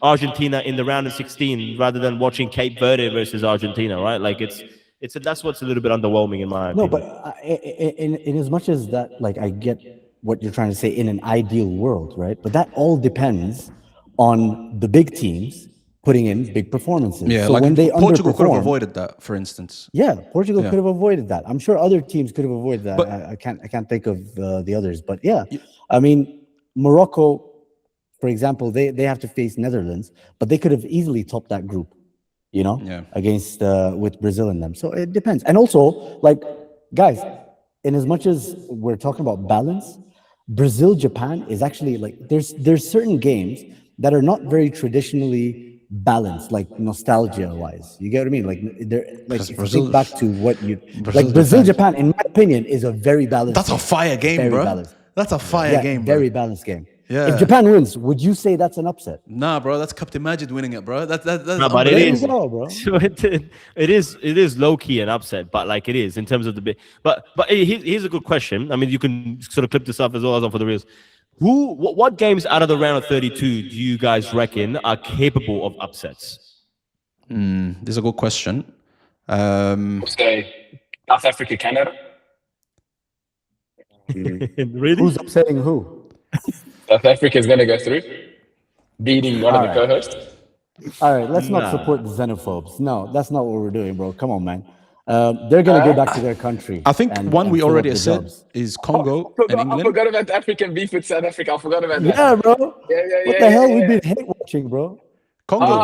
Argentina in the round of 16 rather than watching Cape Verde versus Argentina, right? Like that's what's a little bit underwhelming in my opinion. No, but in as much as that, like, I get what you're trying to say in an ideal world, right? But that all depends on the big teams putting in big performances. Yeah, so like when they Portugal could have underperform, avoided that, for instance. yeah, Portugal could have avoided that. I'm sure other teams could have avoided that. But- I can't think of the others, but yeah, I mean, Morocco, for example, they have to face Netherlands, but they could have easily topped that group, against with Brazil in them. So it depends. And also, like, guys, in as much as we're talking about balance, Brazil Japan is actually like there's certain games that are not very traditionally balanced, like nostalgia wise. You get what I mean? Like they're like if you think back to what you like Brazil Japan, in my opinion, is a very balanced. That's a fire game, very bro. Balanced. That's a fire game, bro. Very balanced game. Yeah. If Japan wins, would you say that's an upset? Nah, bro, that's Captain Majid winning it, bro. That's No, but it is. Bro. So it is low key an upset, but like it is in terms of the bit. But here's a good question. I mean, you can sort of clip this up as well as on for the reels. What games out of the round of 32 do you guys reckon are capable of upsets? This is a good question. Say South Africa, Canada. Really? Who's upsetting who? South Africa is going to go through, beating one of the All right. co-hosts. All right, let's not support the xenophobes. No, that's not what we're doing, bro. Come on, man. They're gonna go back to their country. I think one we fill up already the said jobs. is Congo and I England. forgot about the African beef with South Africa. I forgot about that. Yeah, bro. Yeah, What the hell? We've been hate watching, bro. Congo,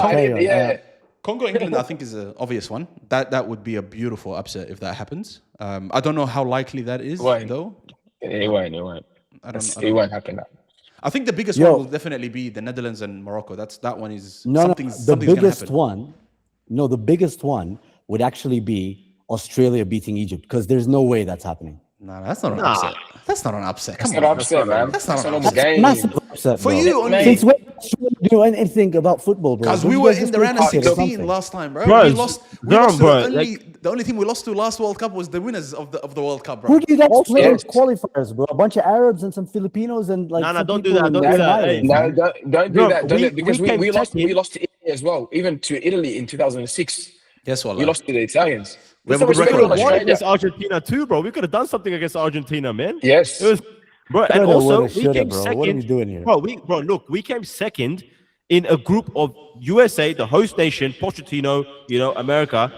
Congo, England, I think is an obvious one. That would be a beautiful upset if that happens. I don't know how likely that is, though. It won't. It won't happen. I think the biggest one will definitely be the Netherlands and Morocco. That one is something's the gonna biggest happen. one. No, the biggest one would actually be Australia beating Egypt, because there's no way that's happening. No, that's not an upset. That's not an upset. That's Come not on. upset, man. That's not That's an not upset. game. Massive upset For bro. you only. Since when do you know anything about football, bro? Because Don't we you were guys in just the play round of cricket or 16 something? last time, bro. Bro, We lost to bro, the only The only team we lost to last World Cup was the winners of the World Cup, bro. Who do you guys play in yes. qualifiers, bro? A bunch of Arabs and some Filipinos and like. No, some don't do people that, in don't do the that. islands, Hey. man. No, don't do Bro, that. Don't we- because we came we lost. second. We lost to Italy as well. Even to Italy in 2006. Yes, Wallah. We lost to the Italians. We have Put a some good respect record. on Won Australia. against Argentina too, bro. We could have done something against Argentina, man. Yes. It was, bro. And Shoulda, also, woulda, we shoulda, came bro. second. What are we doing here? Bro, look, we came second in a group of USA, the host nation, Pochettino, America,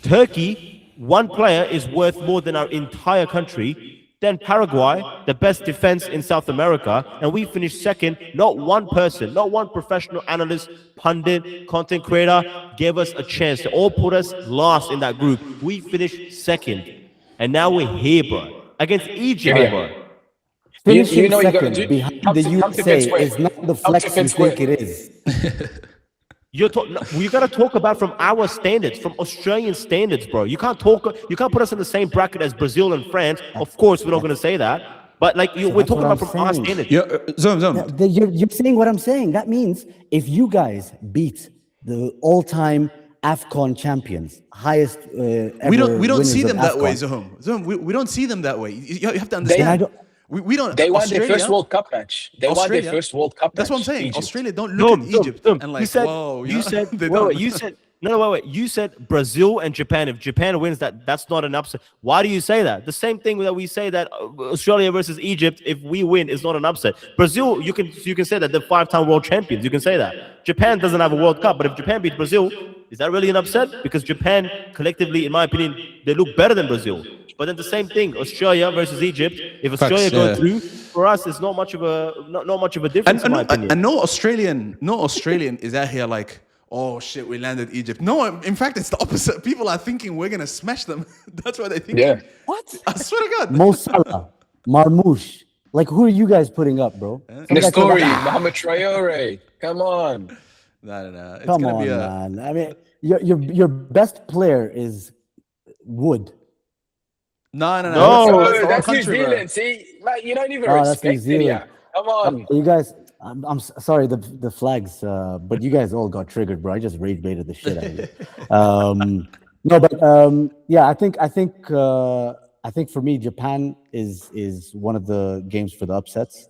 Turkey. One player is worth more than our entire country. Then Paraguay, the best defense in South America, and we finished second. Not one person, not one professional analyst, pundit, content creator gave us a chance. They all put us last in that group. We finished second, and now we're here, bro, against Egypt, Yeah. bro. Finishing you know what you gotta second do? behind Come the to- come to USA Fifth Square. is not the Come to flex you Fifth Square. think it is. We gotta talk about from our standards, from Australian standards, bro. You can't put us in the same bracket as Brazil and France. Of course, we're not gonna say that, but like we're That's talking what about I'm from our saying. standards. Yeah, Zom. You're saying what I'm saying. That means if you guys beat the all-time AFCON champions, highest ever We don't winners see of them that way, AFCON. Zoom. We don't see them that way. You have to And understand. I don't, We don't. They won Australia, their first World Cup match. They won Australia- their first World Cup match. That's what I'm saying. Egypt. Australia don't look at Egypt and like, you said, whoa. you said, they wait, don't. you said, no, wait. You said Brazil and Japan. If Japan wins, that's not an upset. Why do you say that? The same thing that we say that Australia versus Egypt, if we win, is not an upset. Brazil, you can say that they're 5-time world champions. You can say that. Japan doesn't have a World Cup, but if Japan beats Brazil, is that really an upset? Because Japan, collectively, in my opinion, they look better than Brazil. But then the same thing, Australia versus Egypt. If Australia Facts, go yeah. through, for us, it's not much of a difference, in my opinion. And no Australian is out here like, oh shit, we landed Egypt. No, in fact, it's the opposite. People are thinking we're gonna smash them. That's what they think. Yeah. what? I swear to God. Mo Salah, Marmoush. Like, who are you guys putting up, bro? And You the guys talk story, about, Mohamed Traore. Come on. No. It's Come gonna on, be a. man. I mean, your best player is Wood. No. No. That's the Oh, wrong that's New country, bro. Zealand. See, like, you don't even Oh, that's New respect Zealand. India. Come on. You guys, sorry, the flags, but you guys all got triggered, bro. I just rage baited the shit out of you. No, but yeah, I think for me, Japan is one of the games for the upsets.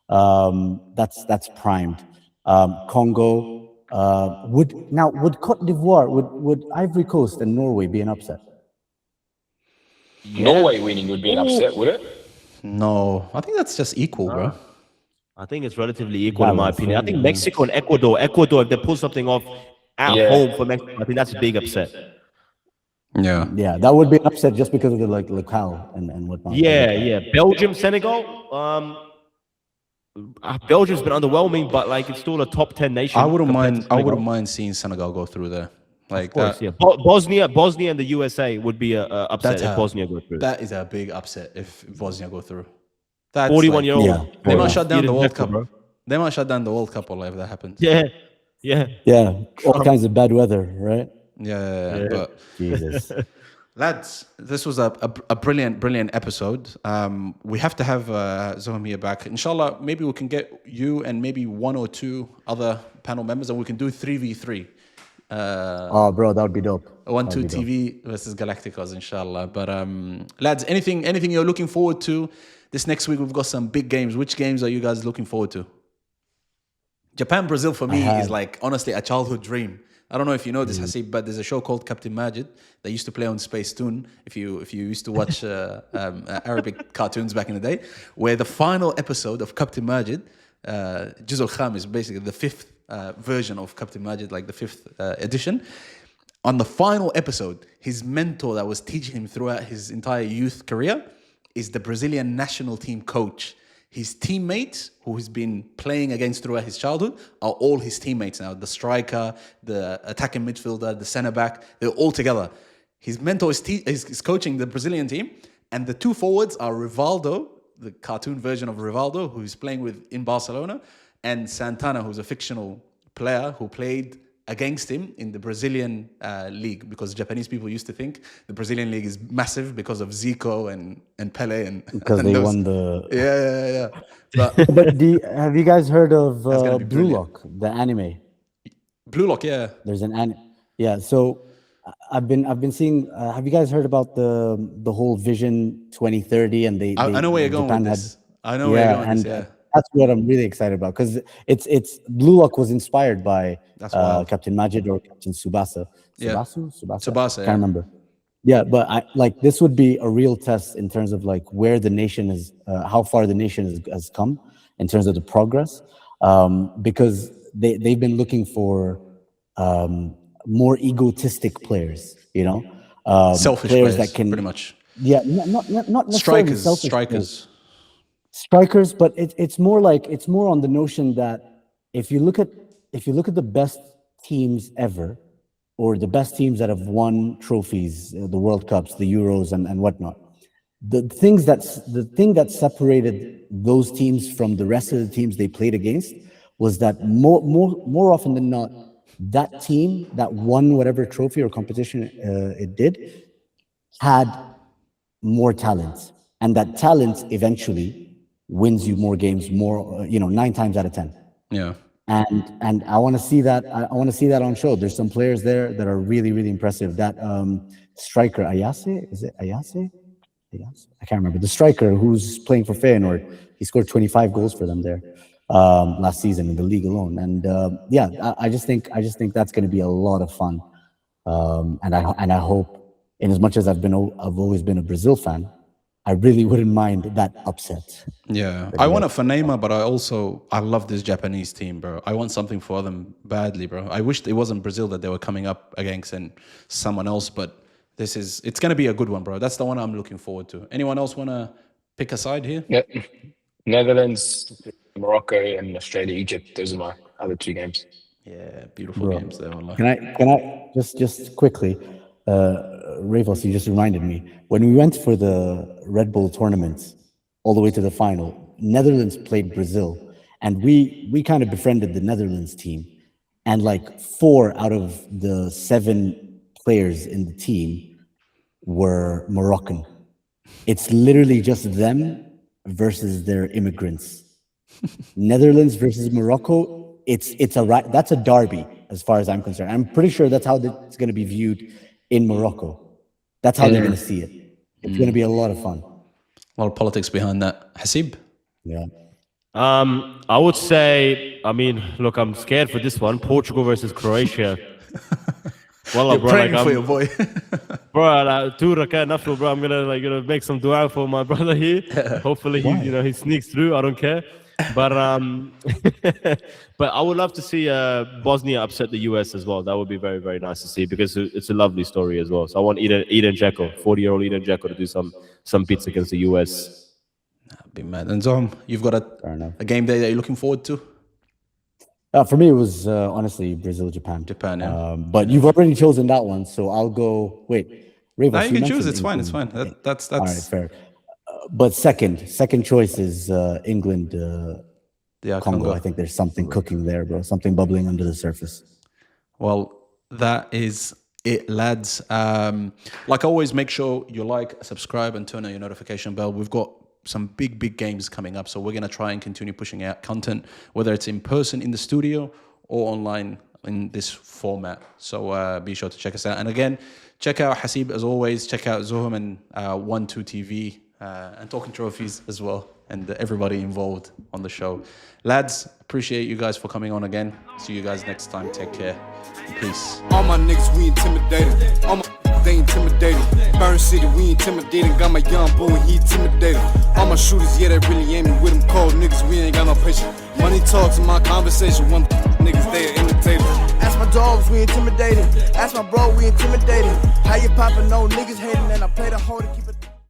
That's primed. Congo. Would Cote d'Ivoire, would Ivory Coast and Norway be an upset? Norway winning would be an upset, would it? No, I think that's just equal, bro. I think it's relatively equal in my Balance, opinion. I think yeah. Mexico and Ecuador, if they pull something off at Yeah. home for Mexico, I think that's a big upset. Yeah. Yeah, that would be an upset just because of the locale and whatnot. Yeah. Belgium, Senegal. Belgium's been underwhelming, but like it's still a top 10 nation. I wouldn't compared to mind. I Senegal. wouldn't mind seeing Senegal go through there. Like Of course, that. yeah. Bosnia, and the USA would be a upset That's if a- Bosnia go through. That is a big upset if Bosnia go through. That's 41-year-old. Yeah. They might Yeah. shut down the World Cup. Bro. They might shut down the World Cup or if that happens. Yeah. Yeah, all kinds of bad weather, right? Yeah. But Jesus. lads, this was a brilliant episode. We have to have Zoham here back. Inshallah, maybe we can get you and maybe one or two other panel members and we can do 3v3. Oh, bro, that would be dope. ONETWO TV versus GalacticOz, inshallah. But lads, anything you're looking forward to this next week? We've got some big games. Which games are you guys looking forward to? Japan, Brazil for me is like honestly a childhood dream. I don't know if you know this, Hasib, but there's a show called Captain Majid that used to play on Space Toon. If you used to watch Arabic cartoons back in the day, where the final episode of Captain Majid, Juz al-Kham is basically the fifth version of Captain Majid, like the fifth edition. On the final episode, his mentor that was teaching him throughout his entire youth career is the Brazilian national team coach. His teammates, who he's been playing against throughout his childhood, are all his teammates now. The striker, the attacking midfielder, the centre back, they're all together. His mentor is coaching the Brazilian team, and the two forwards are Rivaldo, the cartoon version of Rivaldo, who he's playing with in Barcelona, and Santana, who's a fictional player who played against him in the Brazilian league, because Japanese people used to think the Brazilian league is massive because of Zico and Pele and Because and they those- won the. yeah. But But have you guys heard of gonna be Blue brilliant. Lock, the anime? Blue Lock, yeah. There's an anime. Yeah, so I've been seeing. Have you guys heard about the whole Vision 2030? And I know where you're going Japan with this. I know yeah, where you're going with and this. Yeah, that's what I'm really excited about because it's Blue Lock was inspired by That's wild. Captain Majid or Captain Tsubasa. Yeah. Tsubasa. Tsubasa, Can't yeah. remember. Yeah, but this would be a real test in terms of like where the nation is, how far the nation has come in terms of the progress, because they've been looking for more egotistic players, Selfish players players, that can pretty much. Yeah, not necessarily selfish players. Strikers, but it's more on the notion that if you look at the best teams ever, or the best teams that have won trophies, the World Cups, the Euros, and whatnot, the thing that separated those teams from the rest of the teams they played against was that more often than not, that team that won whatever trophy or competition it did had more talent, and that talent eventually wins you more games, 9 times out of 10. Yeah. And I want to see that. I want to see that on show. There's some players there that are really, really impressive. That striker Ayase, is it Ayase? I can't remember. The striker who's playing for Feyenoord, he scored 25 goals for them there last season in the league alone. And I just think that's going to be a lot of fun. And I hope, in as much as I've always been a Brazil fan, I really wouldn't mind that upset. Yeah, I want it for Neymar, but I love this Japanese team, bro. I want something for them badly, bro. I wish it wasn't Brazil that they were coming up against and someone else, but it's going to be a good one, bro. That's the one I'm looking forward to. Anyone else want to pick a side here? Yeah, Netherlands, Morocco, and Australia, Egypt. Those are my other 2 games. Yeah, beautiful games there. Wallah. Can I just quickly, Ravos, you just reminded me, when we went for the Red Bull tournament all the way to the final, Netherlands played Brazil, and we kind of befriended the Netherlands team, and like 4 out of the 7 players in the team were Moroccan. It's literally just them versus their immigrants. Netherlands versus Morocco, that's a derby as far as I'm concerned. I'm pretty sure that's how it's going to be viewed in Morocco. That's how they're going to see it. It's going to be a lot of fun. A lot of politics behind that. Hasib? Yeah. I would say, look, I'm scared for this one. Portugal versus Croatia. Well, You're bro, praying for your boy. bro, I'm gonna make some dua for my brother here. Hopefully he sneaks through. I don't care. But but I would love to see Bosnia upset the US as well. That would be very, very nice to see, because it's a lovely story as well. So I want Eden Dzeko, 40-year-old Eden Dzeko, to do some bits against the US. That'd be mad. And Zom, you've got a game day that you're looking forward to? For me, it was honestly Brazil-Japan. Japan, yeah. But you've already chosen that one, so I'll go. Wait, Ravos, No, you can choose. mentioned It's fine. England. It's fine. That's All right, fair. But second choice is England, Congo. I think there's something cooking there, bro. Something bubbling under the surface. Well, that is it, lads. Like always, make sure you like, subscribe, and turn on your notification bell. We've got some big games coming up, so we're going to try and continue pushing out content, whether it's in person in the studio or online in this format. So be sure to check us out. And again, check out Hasib as always. Check out Zuhum and ONETWO TV and Talking Trophies as well, and everybody involved on the show. Lads, appreciate you guys for coming on again. See you guys next time. Take care. Peace. All my niggas, we intimidated. All my they intimidated. Burn City, we intimidating. Got my young boy, he intimidated. All my shooters, yeah, they really aiming with them cold niggas. We ain't got no patience. Money talks in my conversation. One niggas, they are imitated. Ask my dogs, we intimidated. Ask my bro, we intimidated. How you poppin', no niggas hating, and I play the whole to keep